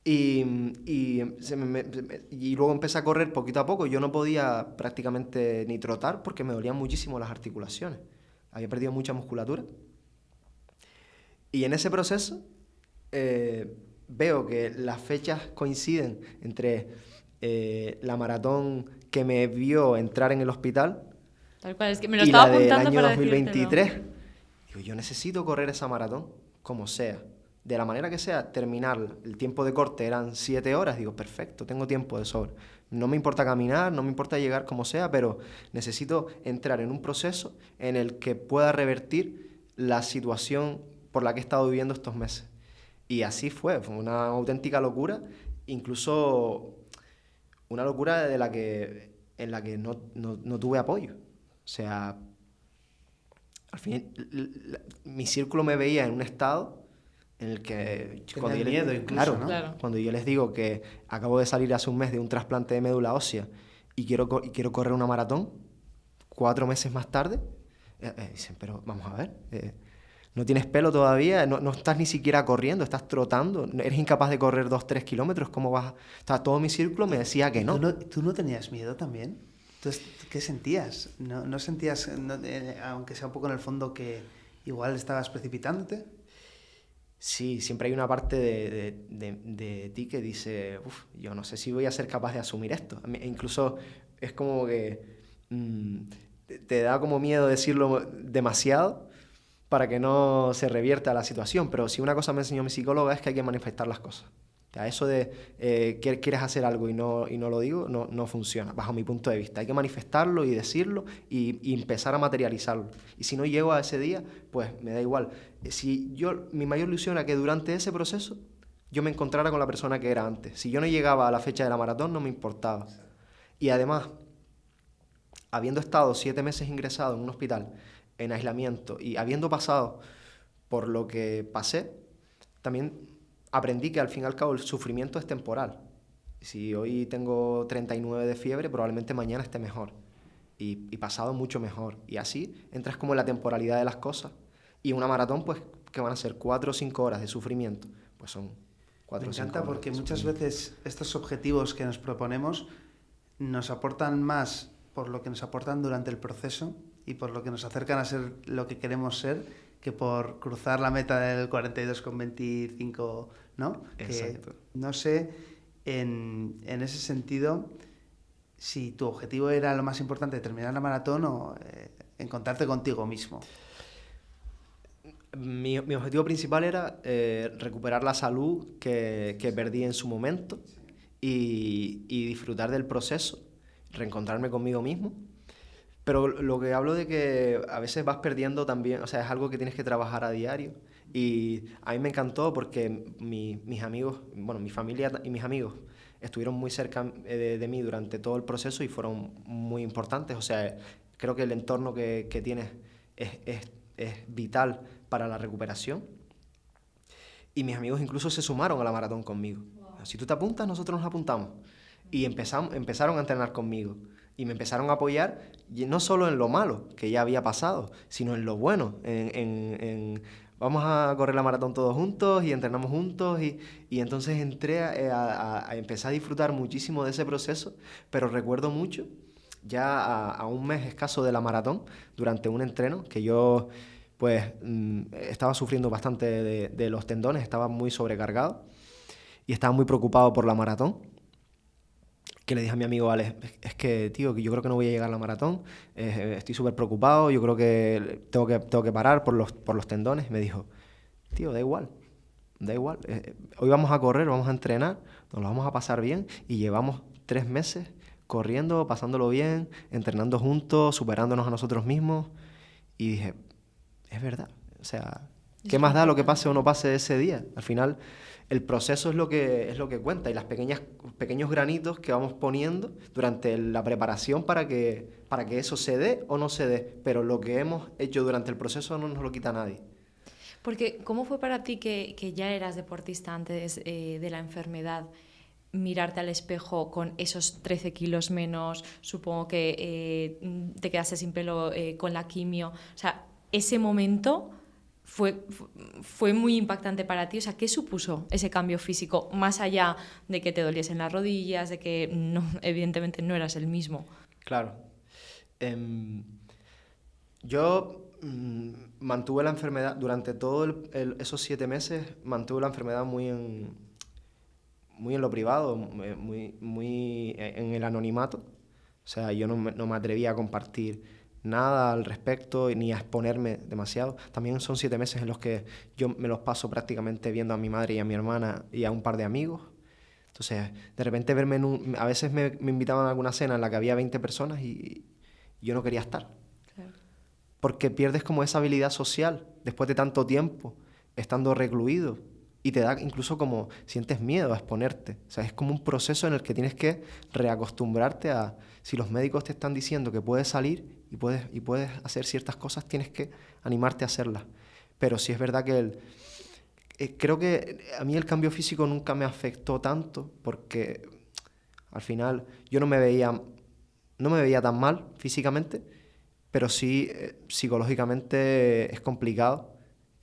Speaker 1: Y luego empecé a correr poquito a poco. Yo no podía prácticamente ni trotar porque me dolían muchísimo las articulaciones. Había perdido mucha musculatura. Y en ese proceso veo que las fechas coinciden entre la maratón que me vio entrar en el hospital
Speaker 2: Tal cual, es que me lo
Speaker 1: y
Speaker 2: estaba
Speaker 1: la del
Speaker 2: apuntando
Speaker 1: año
Speaker 2: para
Speaker 1: 2023.
Speaker 2: decírtelo.
Speaker 1: Digo, yo necesito correr esa maratón, como sea. De la manera que sea, terminar. El tiempo de corte eran 7 horas. Digo, perfecto, tengo tiempo de sobra. No me importa caminar, no me importa llegar como sea, pero necesito entrar en un proceso en el que pueda revertir la situación por la que he estado viviendo estos meses. Y así fue una auténtica locura, incluso una locura en la que no tuve apoyo. O sea, al fin, mi círculo me veía en un estado en el que...
Speaker 3: Tenía miedo incluso,
Speaker 1: claro,
Speaker 3: ¿no?
Speaker 2: Claro.
Speaker 1: cuando yo les digo que acabo de salir hace un mes de un trasplante de médula ósea y quiero correr una maratón, 4 meses más tarde, dicen, pero vamos a ver, no tienes pelo todavía, no estás ni siquiera corriendo, estás trotando, eres incapaz de correr 2-3 kilómetros, ¿cómo vas? O sea, todo mi círculo me decía que no.
Speaker 3: ¿Tú no tenías miedo también? Entonces, ¿qué sentías? ¿No sentías, aunque sea un poco en el fondo, que igual estabas precipitándote?
Speaker 1: Sí, siempre hay una parte de ti que dice, yo no sé si voy a ser capaz de asumir esto. Incluso es como que te da como miedo decirlo demasiado para que no se revierta la situación. Pero si una cosa me enseñó mi psicóloga es que hay que manifestar las cosas. sea, eso de que quieres hacer algo y no lo digo, no funciona, bajo mi punto de vista. Hay que manifestarlo y decirlo y empezar a materializarlo. Y si no llego a ese día, pues me da igual. Mi mayor ilusión era que durante ese proceso yo me encontrara con la persona que era antes. Si yo no llegaba a la fecha de la maratón, no me importaba. Y además, habiendo estado 7 meses ingresado en un hospital, en aislamiento, y habiendo pasado por lo que pasé, también aprendí que al fin y al cabo el sufrimiento es temporal. Si hoy tengo 39 de fiebre, probablemente mañana esté mejor. Y pasado mucho mejor. Y así entras como en la temporalidad de las cosas. Y una maratón, pues, que van a ser 4 o 5 horas de sufrimiento. Pues son 4 o 5 horas.
Speaker 3: Me encanta porque muchas veces estos objetivos que nos proponemos nos aportan más por lo que nos aportan durante el proceso y por lo que nos acercan a ser lo que queremos ser, que por cruzar la meta del 42,25, ¿no?
Speaker 1: Exacto.
Speaker 3: Que, no sé, en ese sentido, si tu objetivo era lo más importante, terminar la maratón o encontrarte contigo mismo.
Speaker 1: Mi objetivo principal era recuperar la salud que perdí en su momento y disfrutar del proceso, reencontrarme conmigo mismo. Pero lo que hablo de que a veces vas perdiendo también, o sea, es algo que tienes que trabajar a diario. Y a mí me encantó porque mis amigos, bueno, mi familia y mis amigos estuvieron muy cerca de mí durante todo el proceso y fueron muy importantes. O sea, creo que el entorno que tienes es vital para la recuperación. Y mis amigos incluso se sumaron a la maratón conmigo. Wow. Si tú te apuntas, nosotros nos apuntamos. Y empezaron a entrenar conmigo. Y me empezaron a apoyar, y no solo en lo malo, que ya había pasado, sino en lo bueno. Vamos a correr la maratón todos juntos y entrenamos juntos. Y entonces entré a empezar a disfrutar muchísimo de ese proceso. Pero recuerdo mucho, ya a un mes escaso de la maratón, durante un entreno, que yo pues estaba sufriendo bastante de los tendones, estaba muy sobrecargado y estaba muy preocupado por la maratón, que le dije a mi amigo Alex, es que, tío, que yo creo que no voy a llegar a la maratón, estoy súper preocupado, yo creo que tengo que parar por los tendones. Me dijo, tío, da igual, hoy vamos a correr, vamos a entrenar, nos lo vamos a pasar bien y llevamos 3 meses corriendo, pasándolo bien, entrenando juntos, superándonos a nosotros mismos. Y dije, es verdad, o sea, ¿qué más da lo que pase o no pase ese día? Al final, el proceso es lo que cuenta y los pequeños granitos que vamos poniendo durante la preparación para que eso se dé o no se dé. Pero lo que hemos hecho durante el proceso no nos lo quita nadie.
Speaker 2: Porque, ¿cómo fue para ti que ya eras deportista antes de la enfermedad? Mirarte al espejo con esos 13 kilos menos, supongo que te quedaste sin pelo con la quimio. O sea, ese momento fue muy impactante para ti. O sea, ¿qué supuso ese cambio físico? Más allá de que te doliesen las rodillas, de que no, evidentemente no eras el mismo.
Speaker 1: Claro. Yo mantuve la enfermedad durante todos esos 7 meses, mantuve la enfermedad muy en lo privado, muy en el anonimato. O sea, yo no me atrevía a compartir nada al respecto ni a exponerme demasiado. También son 7 meses en los que yo me los paso prácticamente viendo a mi madre y a mi hermana y a un par de amigos. Entonces, de repente verme a veces me invitaban a alguna cena en la que había 20 personas y yo no quería estar. Claro. Porque pierdes como esa habilidad social después de tanto tiempo estando recluido. Y te da incluso como sientes miedo a exponerte. O sea, es como un proceso en el que tienes que reacostumbrarte a, si los médicos te están diciendo que puedes salir y puedes hacer ciertas cosas, tienes que animarte a hacerlas. Pero sí es verdad que creo que a mí el cambio físico nunca me afectó tanto porque al final yo no me veía tan mal físicamente, pero sí psicológicamente es complicado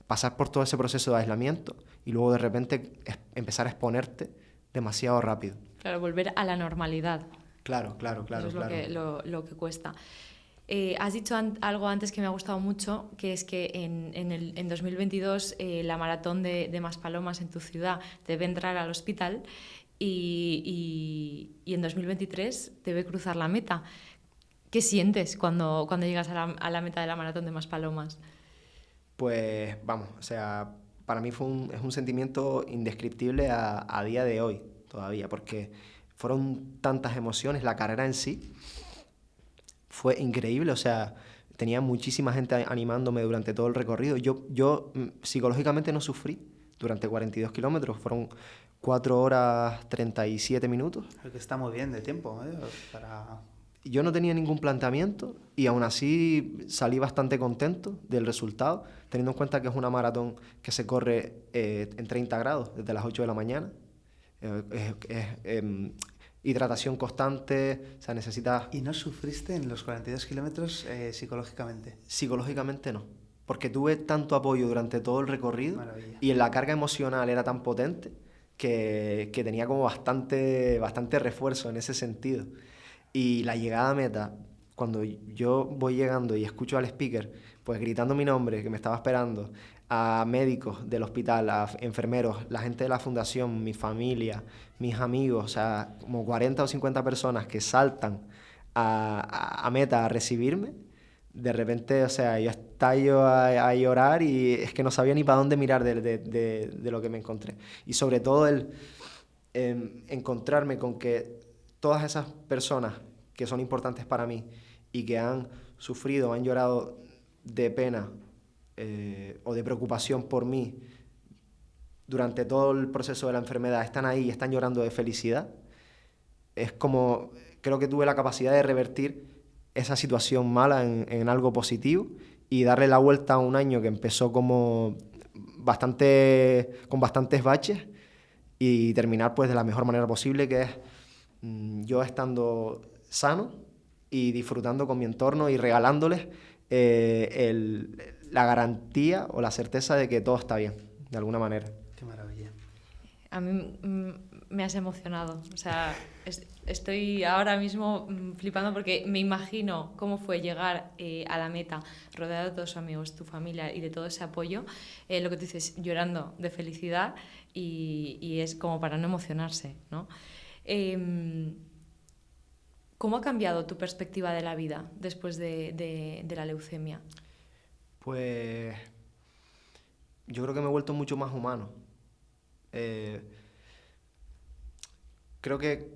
Speaker 1: pasar por todo ese proceso de aislamiento y luego de repente empezar a exponerte demasiado rápido.
Speaker 2: Claro, volver a la normalidad.
Speaker 1: Claro.
Speaker 2: Eso es lo que cuesta. Has dicho algo antes que me ha gustado mucho, que es que en 2022 la maratón de Maspalomas en tu ciudad debe entrar al hospital y en 2023 debe cruzar la meta. ¿Qué sientes cuando llegas a la meta de la maratón de Maspalomas?
Speaker 1: Pues vamos, o sea, para mí es un sentimiento indescriptible a día de hoy todavía, porque fueron tantas emociones, la carrera en sí fue increíble, o sea, tenía muchísima gente animándome durante todo el recorrido. Psicológicamente no sufrí durante 42 kilómetros, fueron 4 horas 37 minutos.
Speaker 3: Creo que está muy bien de tiempo, ¿eh? Para...
Speaker 1: Yo no tenía ningún planteamiento y aún así salí bastante contento del resultado, teniendo en cuenta que es una maratón que se corre en 30 grados desde las 8 de la mañana. Hidratación constante, o sea, necesitas...
Speaker 3: ¿Y no sufriste en los 42 kilómetros psicológicamente?
Speaker 1: Psicológicamente no, porque tuve tanto apoyo durante todo el recorrido.
Speaker 3: Maravilla.
Speaker 1: Y la carga emocional era tan potente que tenía como bastante refuerzo en ese sentido. Y la llegada a meta, cuando yo voy llegando y escucho al speaker, pues gritando mi nombre, que me estaba esperando, a médicos del hospital, a enfermeros, la gente de la fundación, mi familia, mis amigos, o sea, como 40 o 50 personas que saltan a meta a recibirme, de repente, o sea, yo estallo a llorar y es que no sabía ni para dónde mirar de lo que me encontré. Y sobre todo encontrarme con que todas esas personas que son importantes para mí y que han sufrido, han llorado de pena o de preocupación por mí durante todo el proceso de la enfermedad, están ahí y están llorando de felicidad, es como, creo que tuve la capacidad de revertir esa situación mala en algo positivo y darle la vuelta a un año que empezó como con bastantes baches y terminar pues de la mejor manera posible, que es yo estando sano y disfrutando con mi entorno y regalándoles la garantía o la certeza de que todo está bien, de alguna manera.
Speaker 3: Qué maravilla.
Speaker 2: A mí me has emocionado. O sea, estoy ahora mismo flipando porque me imagino cómo fue llegar a la meta rodeado de todos tus amigos, tu familia y de todo ese apoyo. Lo que tú dices, llorando de felicidad y es como para no emocionarse, ¿no? ¿Cómo ha cambiado tu perspectiva de la vida después de la leucemia?
Speaker 1: Pues yo creo que me he vuelto mucho más humano. Creo que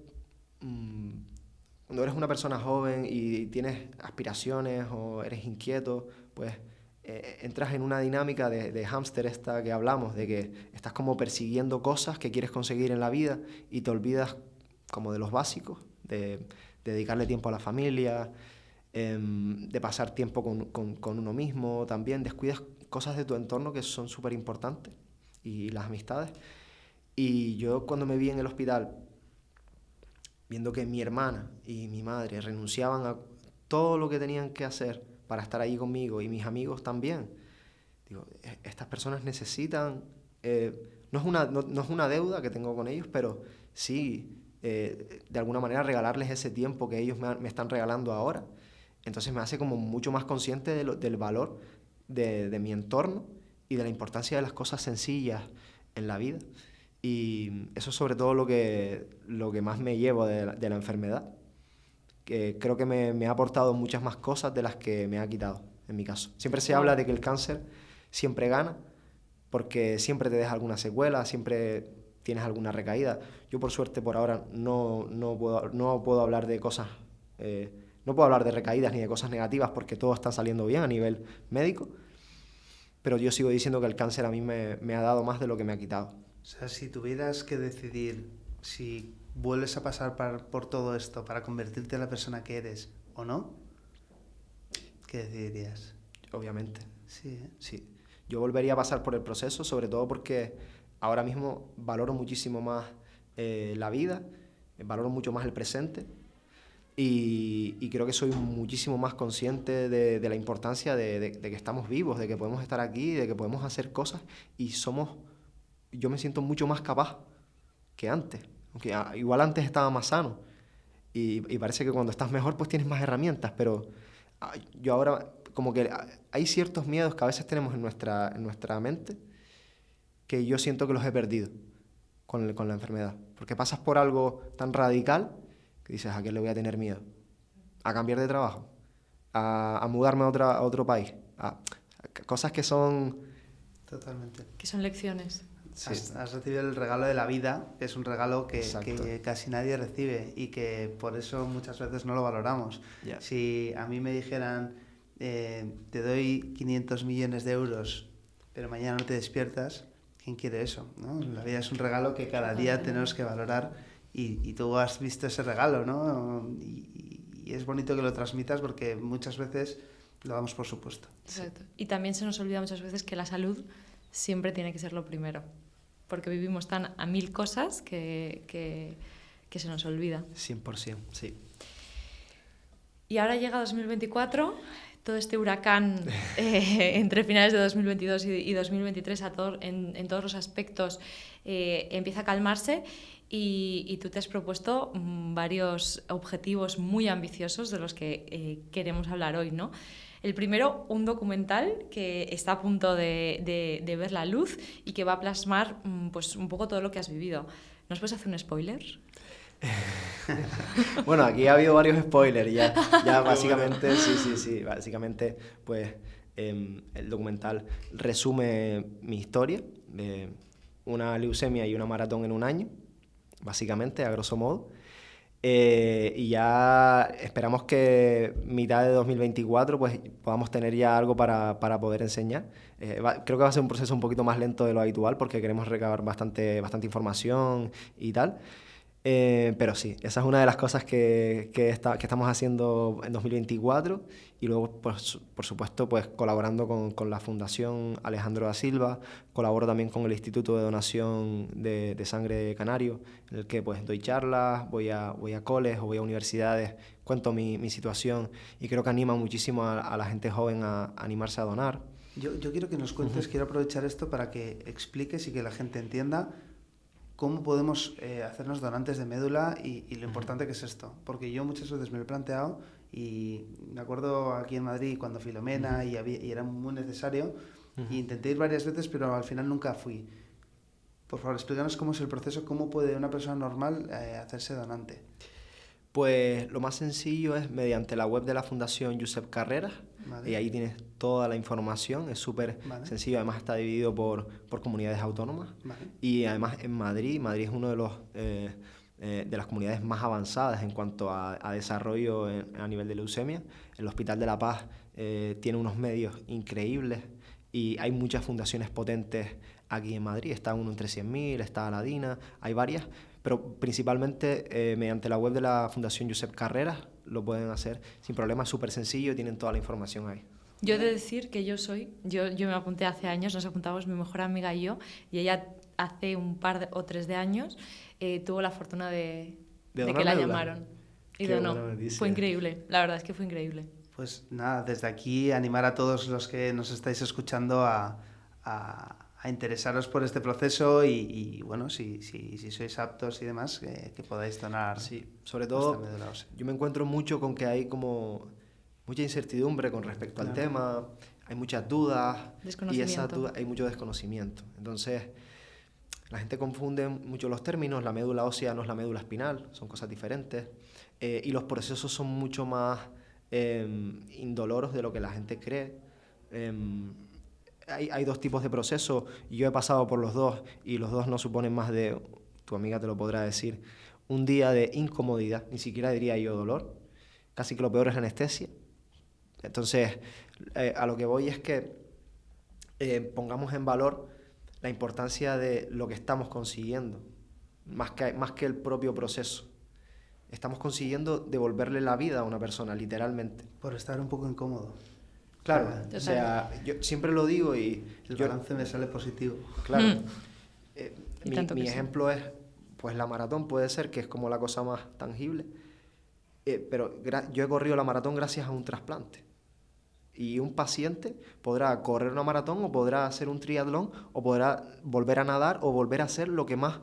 Speaker 1: cuando eres una persona joven y tienes aspiraciones o eres inquieto, pues entras en una dinámica de hámster esta que hablamos, de que estás como persiguiendo cosas que quieres conseguir en la vida y te olvidas como de los básicos, de dedicarle tiempo a la familia, de pasar tiempo con uno mismo también, descuidas cosas de tu entorno que son súper importantes y las amistades. Y yo cuando me vi en el hospital, viendo que mi hermana y mi madre renunciaban a todo lo que tenían que hacer para estar ahí conmigo y mis amigos también, digo, estas personas necesitan, no es una deuda que tengo con ellos, pero sí, de alguna manera regalarles ese tiempo que ellos me están regalando ahora. Entonces me hace como mucho más consciente del valor de mi entorno y de la importancia de las cosas sencillas en la vida. Y eso es sobre todo lo que más me llevo de la enfermedad, que creo que me ha aportado muchas más cosas de las que me ha quitado, en mi caso. Siempre se habla de que el cáncer siempre gana, porque siempre te deja alguna secuela, siempre tienes alguna recaída. Yo por suerte por ahora no puedo hablar de cosas, no puedo hablar de recaídas ni de cosas negativas porque todo está saliendo bien a nivel médico, pero yo sigo diciendo que el cáncer a mí me ha dado más de lo que me ha quitado.
Speaker 3: O sea, si tuvieras que decidir si vuelves a pasar por todo esto para convertirte en la persona que eres o no, ¿qué decidirías?
Speaker 1: Obviamente.
Speaker 3: Sí, ¿eh?
Speaker 1: Sí. Yo volvería a pasar por el proceso, sobre todo porque ahora mismo valoro muchísimo más la vida, valoro mucho más el presente y creo que soy muchísimo más consciente de la importancia de que estamos vivos, de que podemos estar aquí, de que podemos hacer cosas y yo me siento mucho más capaz que antes. Aunque igual antes estaba más sano y parece que cuando estás mejor pues tienes más herramientas, pero yo ahora como que hay ciertos miedos que a veces tenemos en nuestra mente que yo siento que los he perdido con la enfermedad. Porque pasas por algo tan radical que dices, ¿a qué le voy a tener miedo? ¿A cambiar de trabajo? ¿A mudarme a otro país? Cosas que son
Speaker 3: Totalmente.
Speaker 2: que son lecciones.
Speaker 1: Sí.
Speaker 3: Has recibido el regalo de la vida, que es un regalo que
Speaker 1: Exacto.
Speaker 3: casi nadie recibe y que por eso muchas veces no lo valoramos.
Speaker 1: Ya.
Speaker 3: Si a mí me dijeran, te doy 500 millones de euros, pero mañana no te despiertas, ¿quién quiere eso? ¿No? La vida es un regalo que cada día tenemos que valorar y tú has visto ese regalo, ¿no? Y es bonito que lo transmitas porque muchas veces lo damos por supuesto.
Speaker 2: Exacto. Y también se nos olvida muchas veces que la salud siempre tiene que ser lo primero, porque vivimos tan a mil cosas que se nos olvida.
Speaker 1: 100%, sí.
Speaker 2: Y ahora llega 2024, todo este huracán entre finales de 2022 y 2023 en todos los aspectos empieza a calmarse y tú te has propuesto varios objetivos muy ambiciosos de los que queremos hablar hoy, ¿no? El primero, un documental que está a punto de ver la luz y que va a plasmar pues, un poco todo lo que has vivido. ¿Nos puedes hacer un spoiler?
Speaker 1: Bueno, aquí ha habido varios spoilers ya básicamente, sí, básicamente pues el documental resume mi historia de una leucemia y una maratón en un año, básicamente, a grosso modo. Y ya esperamos que mitad de 2024 pues podamos tener ya algo para poder enseñar. Creo que va a ser un proceso un poquito más lento de lo habitual porque queremos recabar bastante información y tal. Pero sí, esa es una de las cosas que estamos haciendo en 2024 y luego, pues, por supuesto, pues, colaborando con la Fundación Alejandro da Silva, colaboro también con el Instituto de Donación de Sangre Canario, en el que pues, doy charlas, voy a coles o voy a universidades, cuento mi situación y creo que anima muchísimo a la gente joven a animarse a donar.
Speaker 3: Yo quiero que nos cuentes, quiero aprovechar esto para que expliques y que la gente entienda cómo podemos hacernos donantes de médula y lo importante que es esto. Porque yo muchas veces me lo he planteado y me acuerdo aquí en Madrid cuando Filomena y era muy necesario e intenté ir varias veces pero al final nunca fui. Por favor, explícanos cómo es el proceso, cómo puede una persona normal hacerse donante.
Speaker 1: Pues lo más sencillo es mediante la web de la Fundación Josep Carreras,
Speaker 3: Vale.
Speaker 1: y ahí tienes toda la información, es súper sencillo, además está dividido por comunidades autónomas,
Speaker 3: Vale.
Speaker 1: y además en Madrid es uno de las comunidades más avanzadas en cuanto a desarrollo a nivel de leucemia. El Hospital de la Paz tiene unos medios increíbles y hay muchas fundaciones potentes aquí en Madrid, está uno entre 100.000, está Aladina, hay varias, pero principalmente mediante la web de la Fundación Josep Carreras lo pueden hacer sin problema, es súper sencillo y tienen toda la información ahí.
Speaker 2: Yo he de decir que yo me apunté hace años, nos apuntamos mi mejor amiga y yo, y ella hace un par o 3 de años tuvo la fortuna de que la llamaron y donó. Fue increíble, la verdad es que fue increíble.
Speaker 3: Pues nada, desde aquí animar a todos los que nos estáis escuchando a interesaros por este proceso y bueno, si sois aptos y demás, que podáis donar.
Speaker 1: Sí, sobre todo yo me encuentro mucho con que hay como mucha incertidumbre con respecto al tema, hay muchas dudas y esa duda, hay mucho desconocimiento. Entonces, la gente confunde mucho los términos, la médula ósea no es la médula espinal, son cosas diferentes y los procesos son mucho más indoloros de lo que la gente cree. Hay 2 tipos de procesos y yo he pasado por los 2 y los 2 no suponen más de, tu amiga te lo podrá decir, un día de incomodidad, ni siquiera diría yo dolor, casi que lo peor es la anestesia. Entonces, a lo que voy es que pongamos en valor la importancia de lo que estamos consiguiendo, más que el propio proceso. Estamos consiguiendo devolverle la vida a una persona, literalmente.
Speaker 3: Por estar un poco incómodo.
Speaker 1: Claro, o sea, yo siempre lo digo y...
Speaker 3: El balance me sale positivo.
Speaker 1: Claro. Mi ejemplo es, pues la maratón puede ser que es como la cosa más tangible, pero yo he corrido la maratón gracias a un trasplante. Y un paciente podrá correr una maratón o podrá hacer un triatlón o podrá volver a nadar o volver a hacer lo que más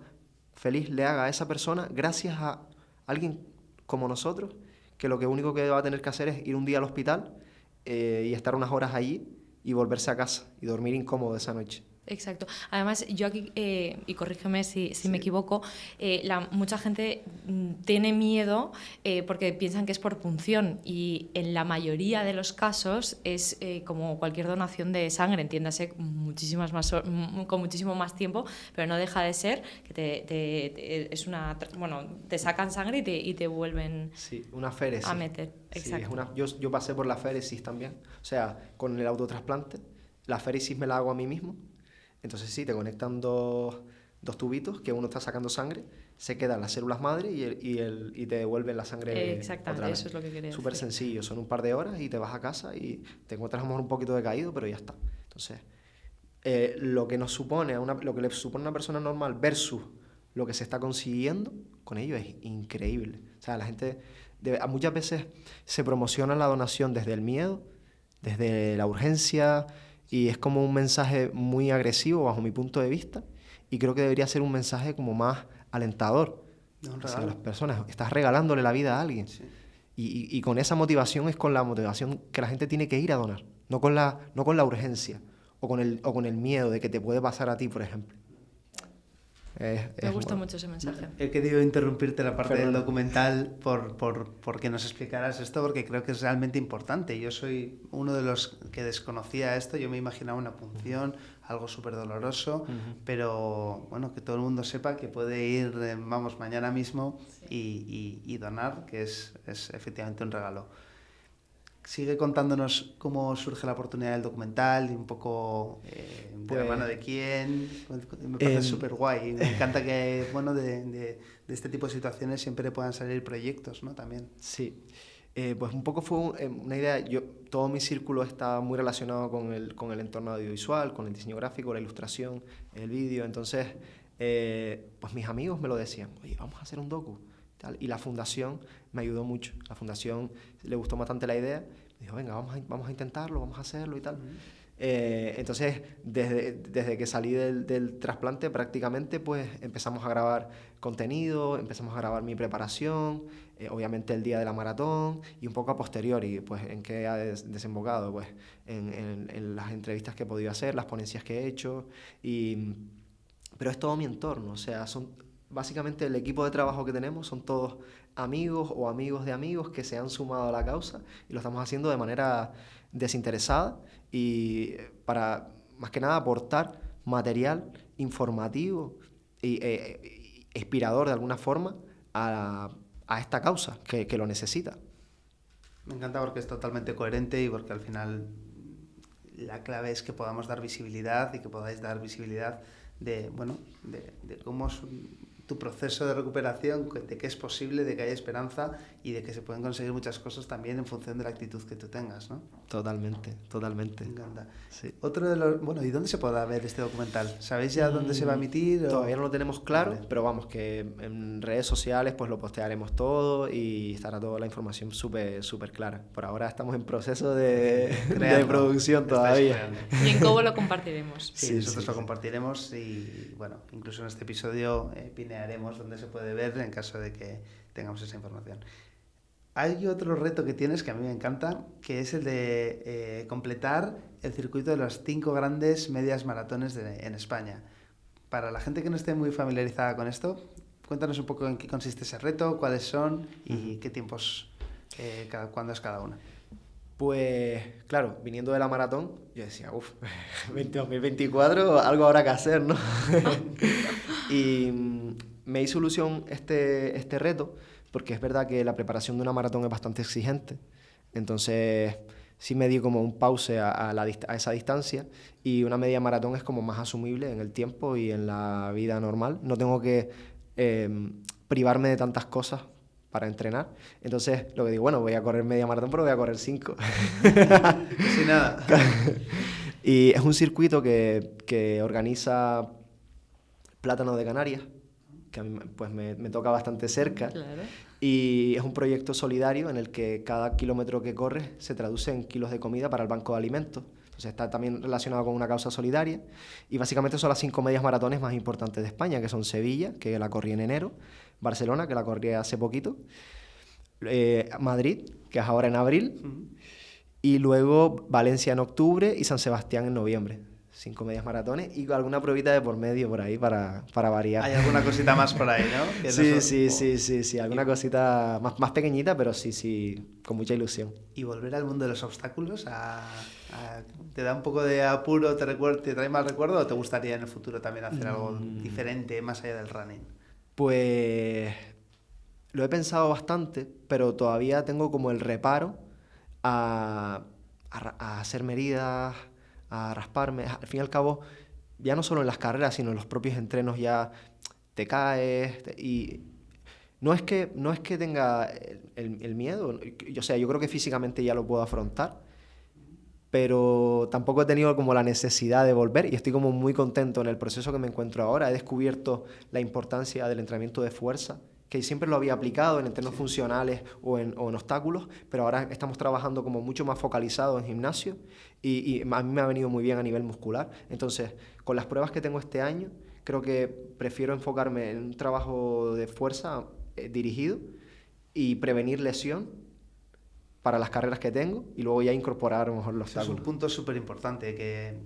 Speaker 1: feliz le haga a esa persona gracias a alguien como nosotros, que lo único que va a tener que hacer es ir un día al hospital y estar unas horas allí y volverse a casa y dormir incómodo esa noche.
Speaker 2: Exacto. Además, yo aquí, y corrígeme si me equivoco, mucha gente tiene miedo porque piensan que es por punción y en la mayoría de los casos es como cualquier donación de sangre, entiéndase, con muchísimo más tiempo, pero no deja de ser que te sacan sangre y te vuelven
Speaker 1: una féresis.
Speaker 2: a meter. Exacto.
Speaker 1: Sí, yo pasé por la féresis también, o sea, con el autotrasplante, la féresis me la hago a mí mismo. Entonces sí, te conectan dos tubitos, que uno está sacando sangre, se quedan las células madre y te devuelven la sangre
Speaker 2: exactamente,
Speaker 1: otra vez.
Speaker 2: eso es lo que quería decir.
Speaker 1: Súper sencillo, son un par de horas y te vas a casa y te encuentras a lo mejor un poquito decaído, pero ya está. Entonces, lo que le supone a una persona normal versus lo que se está consiguiendo con ello es increíble. O sea, la gente muchas veces se promociona la donación desde el miedo, desde la urgencia, y es como un mensaje muy agresivo bajo mi punto de vista, y creo que debería ser un mensaje como más alentador hacia las personas. Estás regalándole la vida a alguien.
Speaker 3: Sí.
Speaker 1: Y con esa motivación es con la motivación que la gente tiene que ir a donar, no con la urgencia o con el miedo de que te puede pasar a ti, por ejemplo.
Speaker 2: Me gusta mucho ese mensaje.
Speaker 3: He querido interrumpirte la parte del documental por que nos explicaras esto, porque creo que es realmente importante. Yo soy uno de los que desconocía esto. Yo me imaginaba una punción, algo súper doloroso, pero bueno, que todo el mundo sepa que puede ir, mañana mismo y donar, que es efectivamente un regalo. Sigue contándonos cómo surge la oportunidad del documental y un poco de la mano de quién. Me parece súper guay. Me encanta que de este tipo de situaciones siempre puedan salir proyectos, ¿no? También.
Speaker 1: Sí. Pues un poco fue una idea. Todo mi círculo está muy relacionado con el entorno audiovisual, con el diseño gráfico, la ilustración, el vídeo. Entonces, pues mis amigos me lo decían. Oye, vamos a hacer un docu. Y la fundación me ayudó mucho. La fundación le gustó bastante la idea. Me dijo, venga, vamos a intentarlo, vamos a hacerlo y tal. Entonces, desde que salí del trasplante, prácticamente pues empezamos a grabar contenido, empezamos a grabar mi preparación, obviamente el día de la maratón y un poco a posteriori, pues en qué ha desembocado, pues en las entrevistas que he podido hacer, las ponencias que he hecho, pero es todo mi entorno, o sea, básicamente el equipo de trabajo que tenemos son todos amigos o amigos de amigos que se han sumado a la causa y lo estamos haciendo de manera desinteresada y para, más que nada, aportar material informativo e inspirador de alguna forma a esta causa que lo necesita.
Speaker 3: Me encanta porque es totalmente coherente y porque al final la clave es que podamos dar visibilidad y que podáis dar visibilidad de cómo es tu proceso de recuperación, de que es posible, de que hay esperanza y de que se pueden conseguir muchas cosas también en función de la actitud que tú tengas, ¿no?
Speaker 1: Totalmente.
Speaker 3: Me encanta.
Speaker 1: Sí.
Speaker 3: Otro de los... ¿y dónde se podrá ver este documental? ¿Sabéis ya dónde se va a emitir?
Speaker 1: Todavía no lo tenemos claro, pero vamos, que en redes sociales pues lo postearemos todo y estará toda la información súper clara. Por ahora estamos en proceso de producción todavía.
Speaker 2: Y en Cobo lo compartiremos.
Speaker 3: Sí, nosotros lo compartiremos y incluso en este episodio pinearemos dónde se puede ver en caso de que tengamos esa información. Hay otro reto que tienes que a mí me encanta, que es el de completar el circuito de las 5 grandes medias maratones en España. Para la gente que no esté muy familiarizada con esto, cuéntanos un poco en qué consiste ese reto, cuáles son y qué tiempos, cuándo es cada una.
Speaker 1: Pues claro, viniendo de la maratón, yo decía, 2024 algo habrá que hacer, ¿no? Y me hizo ilusión este reto, porque es verdad que la preparación de una maratón es bastante exigente. Entonces sí me di como un pause a esa distancia, y una media maratón es como más asumible en el tiempo y en la vida normal. No tengo que privarme de tantas cosas para entrenar. Entonces lo que digo, voy a correr media maratón, pero voy a correr 5.
Speaker 3: Sin nada.
Speaker 1: Y es un circuito que organiza Plátano de Canarias, que a mí pues me toca bastante cerca.
Speaker 2: Claro.
Speaker 1: Y es un proyecto solidario en el que cada kilómetro que corres se traduce en kilos de comida para el banco de alimentos. Entonces está también relacionado con una causa solidaria. Y básicamente son las 5 medias maratones más importantes de España, que son Sevilla, que la corrí en enero, Barcelona, que la corrí hace poquito, Madrid, que es ahora en abril, y luego Valencia en octubre y San Sebastián en noviembre. 5 medias maratones y alguna pruebita de por medio por ahí para variar.
Speaker 3: Hay alguna cosita más por ahí, ¿no? Que
Speaker 1: Sí,
Speaker 3: no
Speaker 1: sí, alguna cosita más pequeñita, pero sí, con mucha ilusión.
Speaker 3: ¿Y volver al mundo de los obstáculos te da un poco de apuro, te trae mal recuerdo o te gustaría en el futuro también hacer algo diferente más allá del running?
Speaker 1: Pues lo he pensado bastante, pero todavía tengo como el reparo a hacerme heridas, a rasparme. Al fin y al cabo, ya no solo en las carreras, sino en los propios entrenos ya te caes y no es que tenga el miedo, o sea, yo creo que físicamente ya lo puedo afrontar, pero tampoco he tenido como la necesidad de volver y estoy como muy contento en el proceso que me encuentro ahora. He descubierto la importancia del entrenamiento de fuerza, que siempre lo había aplicado en entrenos funcionales o en obstáculos, pero ahora estamos trabajando como mucho más focalizado en gimnasio y a mí me ha venido muy bien a nivel muscular. Entonces, con las pruebas que tengo este año, creo que prefiero enfocarme en un trabajo de fuerza dirigido y prevenir lesión para las carreras que tengo y luego ya incorporar a lo mejor los
Speaker 3: Eso es un
Speaker 1: obstáculos.
Speaker 3: punto súper importante que,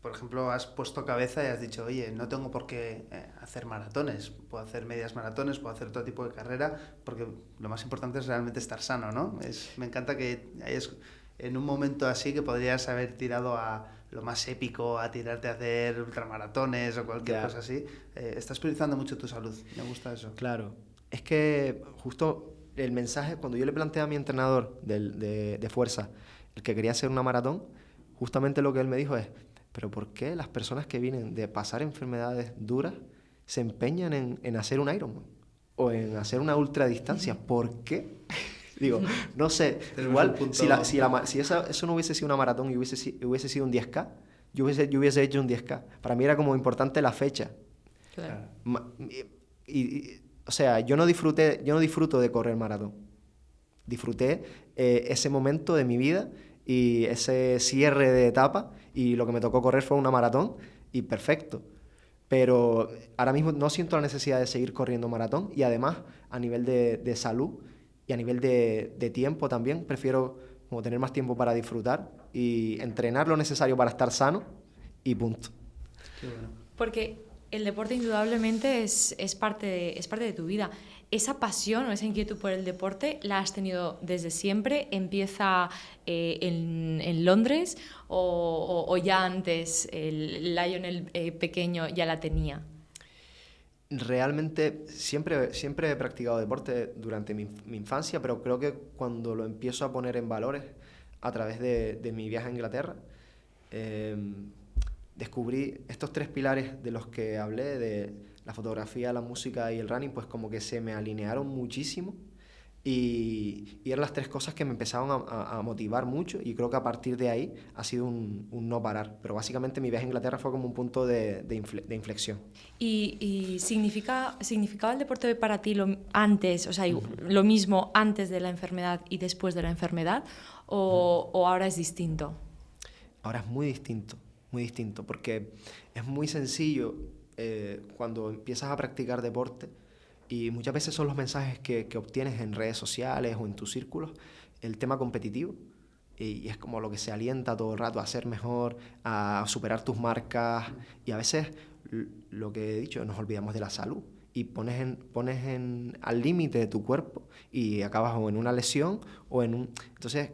Speaker 3: por ejemplo, has puesto cabeza y has dicho, oye, no tengo por qué hacer maratones, puedo hacer medias maratones, puedo hacer todo tipo de carrera, porque lo más importante es realmente estar sano, ¿no? Me encanta que hayas, en un momento así, que podrías haber tirado a lo más épico, a tirarte a hacer ultramaratones o cualquier cosa así. Estás priorizando mucho tu salud, me gusta eso.
Speaker 1: Claro, es que justo el mensaje, cuando yo le planteé a mi entrenador de fuerza el que quería hacer una maratón, justamente lo que él me dijo es, pero ¿por qué las personas que vienen de pasar enfermedades duras se empeñan en hacer un Ironman o en hacer una ultradistancia? ¿Por qué? Digo, no sé, igual si eso no hubiese sido una maratón y hubiese sido un 10K, yo hubiese hecho un 10K. Para mí era como importante la fecha.
Speaker 2: Claro.
Speaker 1: O sea, yo no disfruto de correr maratón. Disfruté ese momento de mi vida y ese cierre de etapa y lo que me tocó correr fue una maratón y perfecto. Pero ahora mismo no siento la necesidad de seguir corriendo maratón y además a nivel de salud y a nivel de tiempo también prefiero como tener más tiempo para disfrutar y entrenar lo necesario para estar sano y punto.
Speaker 3: Qué bueno.
Speaker 2: Porque el deporte indudablemente es parte de tu vida. ¿Esa pasión o esa inquietud por el deporte la has tenido desde siempre? ¿Empieza en Londres o ya antes el Lionel pequeño ya la tenía?
Speaker 1: Realmente siempre he practicado deporte durante mi infancia, pero creo que cuando lo empiezo a poner en valores a través de mi viaje a Inglaterra, descubrí estos 3 pilares de los que hablé, de la fotografía, la música y el running, pues como que se me alinearon muchísimo y eran las 3 cosas que me empezaron a motivar mucho y creo que a partir de ahí ha sido un no parar. Pero básicamente mi viaje a Inglaterra fue como un punto de inflexión.
Speaker 2: ¿Y significaba el deporte para ti antes, o sea, lo mismo antes de la enfermedad y después de la enfermedad o ahora es distinto?
Speaker 1: Ahora es muy distinto, porque es muy sencillo cuando empiezas a practicar deporte y muchas veces son los mensajes que obtienes en redes sociales o en tus círculos, el tema competitivo, y es como lo que se alienta todo el rato a ser mejor, a superar tus marcas, y a veces lo que he dicho, nos olvidamos de la salud y pones al límite de tu cuerpo y acabas o en una lesión o en un... Entonces,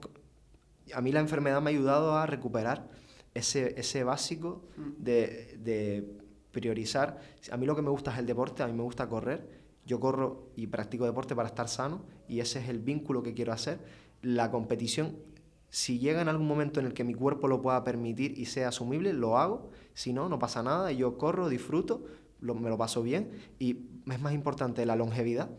Speaker 1: a mí la enfermedad me ha ayudado a recuperar ese básico de priorizar. A mí lo que me gusta es el deporte, a mí me gusta correr. Yo corro y practico deporte para estar sano y ese es el vínculo que quiero hacer. La competición, si llega en algún momento en el que mi cuerpo lo pueda permitir y sea asumible, lo hago. Si no, no pasa nada. Yo corro, disfruto, me lo paso bien y es más importante la longevidad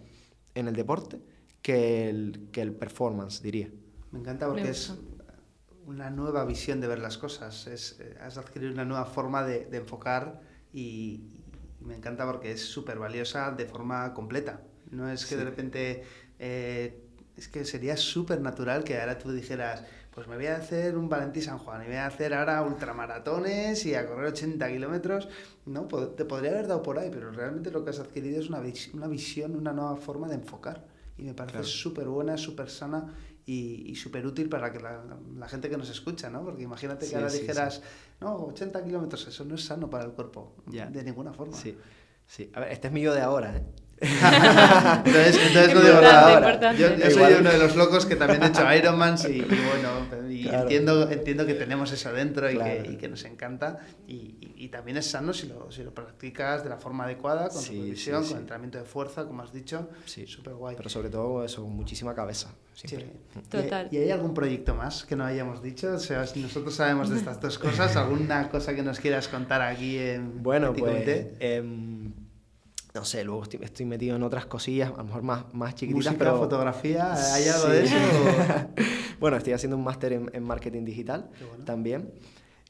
Speaker 1: en el deporte que el performance, diría.
Speaker 3: Me encanta porque es una nueva visión de ver las cosas. Has adquirido una nueva forma de enfocar y me encanta porque es súper valiosa de forma completa. No es que de repente... es que sería súper natural que ahora tú dijeras, pues me voy a hacer un Valentí San Juan y voy a hacer ahora ultramaratones y a correr 80 kilómetros. No, te podría haber dado por ahí, pero realmente lo que has adquirido es una visión, una nueva forma de enfocar. Y me parece súper buena, súper sana y súper útil para que la gente que nos escucha, ¿no? Porque imagínate que
Speaker 1: Sí,
Speaker 3: ahora
Speaker 1: sí,
Speaker 3: dijeras, no, 80 kilómetros, eso no es sano para el cuerpo,
Speaker 1: Ya.
Speaker 3: de ninguna forma.
Speaker 1: Sí, sí. A ver, este es mi yo de ahora, ¿eh?
Speaker 3: entonces no digo
Speaker 2: Importante,
Speaker 3: nada ahora.
Speaker 2: importante.
Speaker 3: Yo soy
Speaker 1: Igual.
Speaker 3: uno de los locos que también he hecho Ironmans y bueno, y
Speaker 1: Claro.
Speaker 3: entiendo que tenemos eso dentro
Speaker 1: Claro.
Speaker 3: y que nos encanta y también es sano si lo practicas de la forma adecuada, con
Speaker 1: Sí,
Speaker 3: supervisión,
Speaker 1: sí, sí.
Speaker 3: con entrenamiento de fuerza, como has dicho,
Speaker 1: Sí.
Speaker 3: súper guay.
Speaker 1: Pero sobre todo eso, muchísima cabeza. Siempre.
Speaker 3: Sí.
Speaker 2: Total.
Speaker 3: ¿Y hay algún proyecto más que no hayamos dicho? O sea, si nosotros sabemos de estas dos cosas, ¿alguna cosa que nos quieras contar aquí en
Speaker 1: Bueno,
Speaker 3: Petit
Speaker 1: pues,
Speaker 3: Comité?
Speaker 1: no sé, luego estoy metido en otras cosillas, a lo mejor más chiquititas,
Speaker 3: Música,
Speaker 1: pero...
Speaker 3: fotografía, ¿hay algo
Speaker 1: Sí.
Speaker 3: de eso?
Speaker 1: Bueno, estoy haciendo un máster en marketing digital
Speaker 3: Qué bueno.
Speaker 1: también.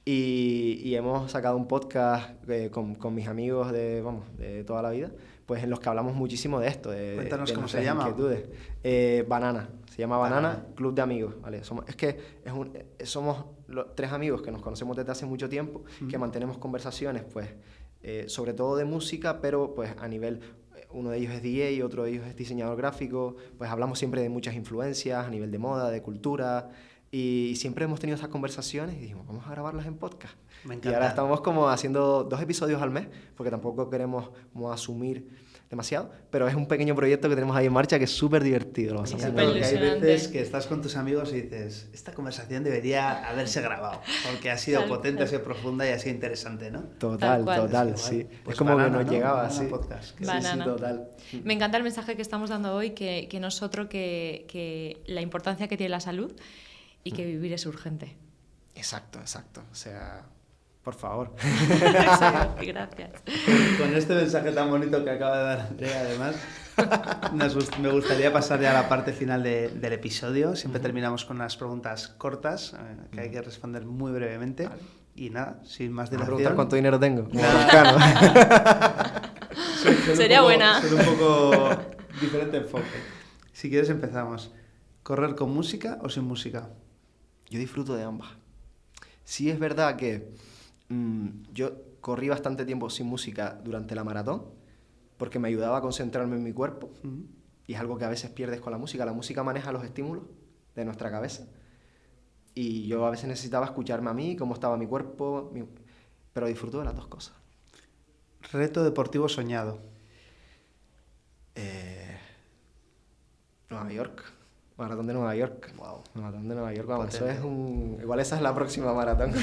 Speaker 1: Y hemos sacado un podcast con mis amigos de toda la vida, pues en los que hablamos muchísimo de esto,
Speaker 3: Cuéntanos
Speaker 1: de
Speaker 3: cómo se
Speaker 1: nuestras
Speaker 3: llama.
Speaker 1: inquietudes. Banana, se llama Banana,
Speaker 3: Banana.
Speaker 1: Club de Amigos, ¿vale? Somos tres amigos que nos conocemos desde hace mucho tiempo, que mantenemos conversaciones, pues, sobre todo de música, pero pues a nivel... Uno de ellos es DJ, otro de ellos es diseñador gráfico, pues hablamos siempre de muchas influencias a nivel de moda, de cultura, y siempre hemos tenido esas conversaciones y dijimos, vamos a grabarlas en podcast.
Speaker 3: Me
Speaker 1: Y
Speaker 3: encanta.
Speaker 1: ahora estamos como haciendo 2 episodios al mes, porque tampoco queremos como asumir demasiado, pero es un pequeño proyecto que tenemos ahí en marcha que es súper divertido. Lo vas a
Speaker 3: Me
Speaker 1: hacer
Speaker 3: encanta
Speaker 1: muy
Speaker 3: porque
Speaker 1: bien.
Speaker 3: hay
Speaker 2: ilusionante.
Speaker 3: veces que estás con tus amigos y dices, esta conversación debería haberse grabado, porque ha sido
Speaker 2: Tal
Speaker 3: potente,
Speaker 2: cual.
Speaker 3: ha sido profunda y ha sido interesante, ¿no?
Speaker 1: Total,
Speaker 2: Tal cual.
Speaker 1: total,
Speaker 3: Sí,
Speaker 1: sí.
Speaker 3: guay. Pues
Speaker 1: es como
Speaker 3: Banana,
Speaker 1: que nos
Speaker 3: ¿no?
Speaker 1: llegaba
Speaker 3: Banana
Speaker 1: así.
Speaker 3: Podcast.
Speaker 1: Sí,
Speaker 2: Banana.
Speaker 1: sí, total.
Speaker 2: Me encanta el mensaje que estamos dando hoy, que nosotros, que la importancia que tiene la salud y que vivir es urgente.
Speaker 1: Exacto, exacto. O sea, por favor.
Speaker 2: Gracias.
Speaker 3: Con este mensaje tan bonito que acaba de dar Andrea, además, me gustaría pasar ya a la parte final del episodio. Siempre terminamos con unas preguntas cortas que hay que responder muy brevemente.
Speaker 1: Vale.
Speaker 3: Y nada, sin más
Speaker 1: ¿Me vas a
Speaker 3: dilación.
Speaker 1: preguntar cuánto dinero tengo? Como
Speaker 3: Nada.
Speaker 1: Toscano.
Speaker 2: Sería buena.
Speaker 3: Son un poco diferente enfoque. Si quieres empezamos. ¿Correr con música o sin música?
Speaker 1: Yo disfruto de ambas. Sí es verdad que yo corrí bastante tiempo sin música durante la maratón porque me ayudaba a concentrarme en mi cuerpo y es algo que a veces pierdes con la música. La música maneja los estímulos de nuestra cabeza y yo a veces necesitaba escucharme a mí, cómo estaba mi cuerpo, pero disfruto de las dos cosas.
Speaker 3: Reto deportivo soñado.
Speaker 1: Nueva York. Maratón de Nueva York.
Speaker 3: Wow.
Speaker 1: Maratón de Nueva York. Vamos, eso
Speaker 3: Potente.
Speaker 1: es igual esa es la próxima maratón.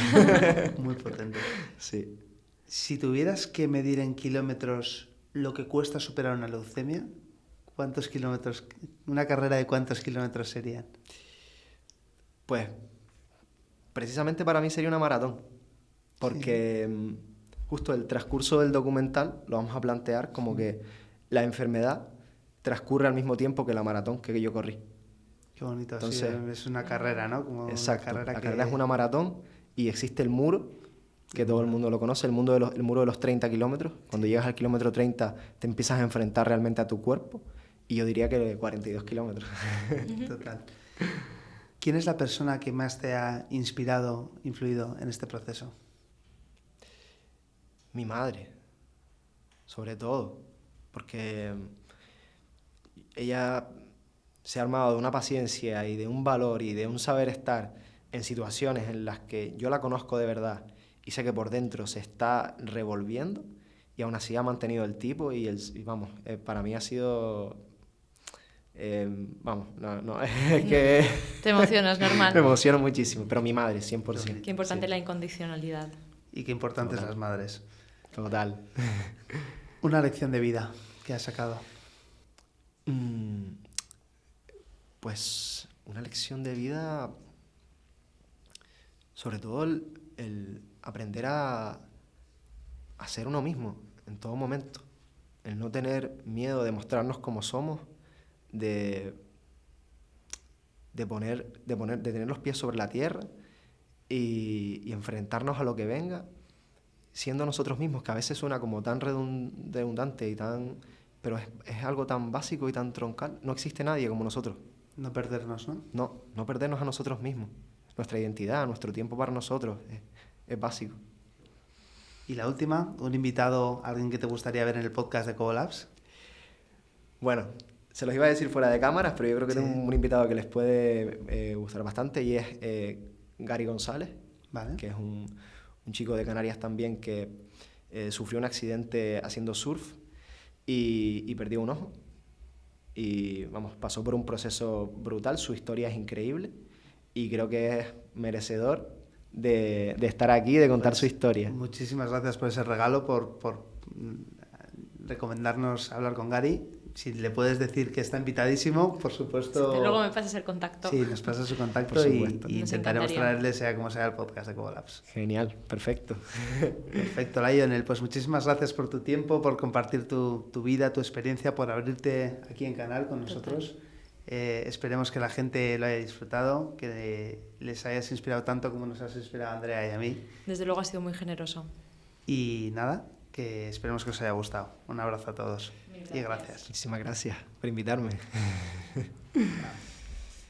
Speaker 3: Muy potente.
Speaker 1: Sí.
Speaker 3: Si tuvieras que medir en kilómetros lo que cuesta superar una leucemia, ¿cuántos kilómetros? ¿Una carrera de cuántos kilómetros serían?
Speaker 1: Pues, precisamente para mí sería una maratón. Porque justo el transcurso del documental lo vamos a plantear como que la enfermedad transcurre al mismo tiempo que la maratón que yo corrí.
Speaker 3: Qué bonito.
Speaker 1: Entonces,
Speaker 3: sí, es una carrera, ¿no? Como
Speaker 1: Exacto.
Speaker 3: Una
Speaker 1: La
Speaker 3: que...
Speaker 1: carrera es una maratón y existe el muro, que todo el mundo lo conoce, el muro de los 30 kilómetros. Cuando llegas al kilómetro 30 te empiezas a enfrentar realmente a tu cuerpo. Y yo diría que 42 kilómetros.
Speaker 3: Total. ¿Quién es la persona que más te ha inspirado, influido en este proceso?
Speaker 1: Mi madre, sobre todo, porque ella se ha armado de una paciencia y de un valor y de un saber estar en situaciones en las que yo la conozco de verdad y sé que por dentro se está revolviendo y aún así ha mantenido el tipo y vamos, para mí ha sido... vamos, no, es que...
Speaker 2: Te emocionas, normal.
Speaker 1: Me emociono muchísimo, pero mi madre, 100%.
Speaker 2: Qué importante
Speaker 1: sí.
Speaker 2: la incondicionalidad.
Speaker 3: Y qué importantes
Speaker 1: Total.
Speaker 3: las madres.
Speaker 1: Total.
Speaker 3: Una lección de vida que has sacado.
Speaker 1: Pues una lección de vida, sobre todo el aprender a ser uno mismo en todo momento, el no tener miedo de mostrarnos como somos, de tener los pies sobre la tierra y enfrentarnos a lo que venga, siendo nosotros mismos, que a veces suena como tan redundante y tan... pero es algo tan básico y tan troncal. No existe nadie como nosotros.
Speaker 3: No perdernos, ¿no?
Speaker 1: No perdernos a nosotros mismos. Nuestra identidad, nuestro tiempo para nosotros es básico.
Speaker 3: Y la última, un invitado, alguien que te gustaría ver en el podcast de Cobolabs.
Speaker 1: Bueno, Se los iba a decir fuera de cámaras, pero yo creo que
Speaker 3: Sí.
Speaker 1: tengo un invitado que les puede gustar bastante y es Gary González,
Speaker 3: Vale.
Speaker 1: que es un chico de Canarias también que sufrió un accidente haciendo surf y perdió un ojo. Y vamos, pasó por un proceso brutal, su historia es increíble y creo que es merecedor de estar aquí, de contar su historia.
Speaker 3: Muchísimas gracias por ese regalo, por recomendarnos hablar con Gary. Si le puedes decir que está invitadísimo, por supuesto.
Speaker 2: Luego me pasas el contacto.
Speaker 3: Sí, nos pasas su contacto
Speaker 1: Por
Speaker 3: y
Speaker 1: supuesto.
Speaker 3: y
Speaker 2: Nos
Speaker 3: intentaremos
Speaker 2: encantaría.
Speaker 3: traerle sea como sea el podcast de Cobolabs.
Speaker 1: Genial, perfecto.
Speaker 3: Perfecto, Lionel. Pues muchísimas gracias por tu tiempo, por compartir tu vida, tu experiencia, por abrirte aquí en Canal con nosotros. Esperemos que la gente lo haya disfrutado, que les hayas inspirado tanto como nos has inspirado a Andrea y a mí.
Speaker 2: Desde luego ha sido muy generoso.
Speaker 3: Y nada, que esperemos que os haya gustado. Un abrazo a todos.
Speaker 2: Mil
Speaker 3: Y gracias.
Speaker 1: Muchísimas gracias por invitarme.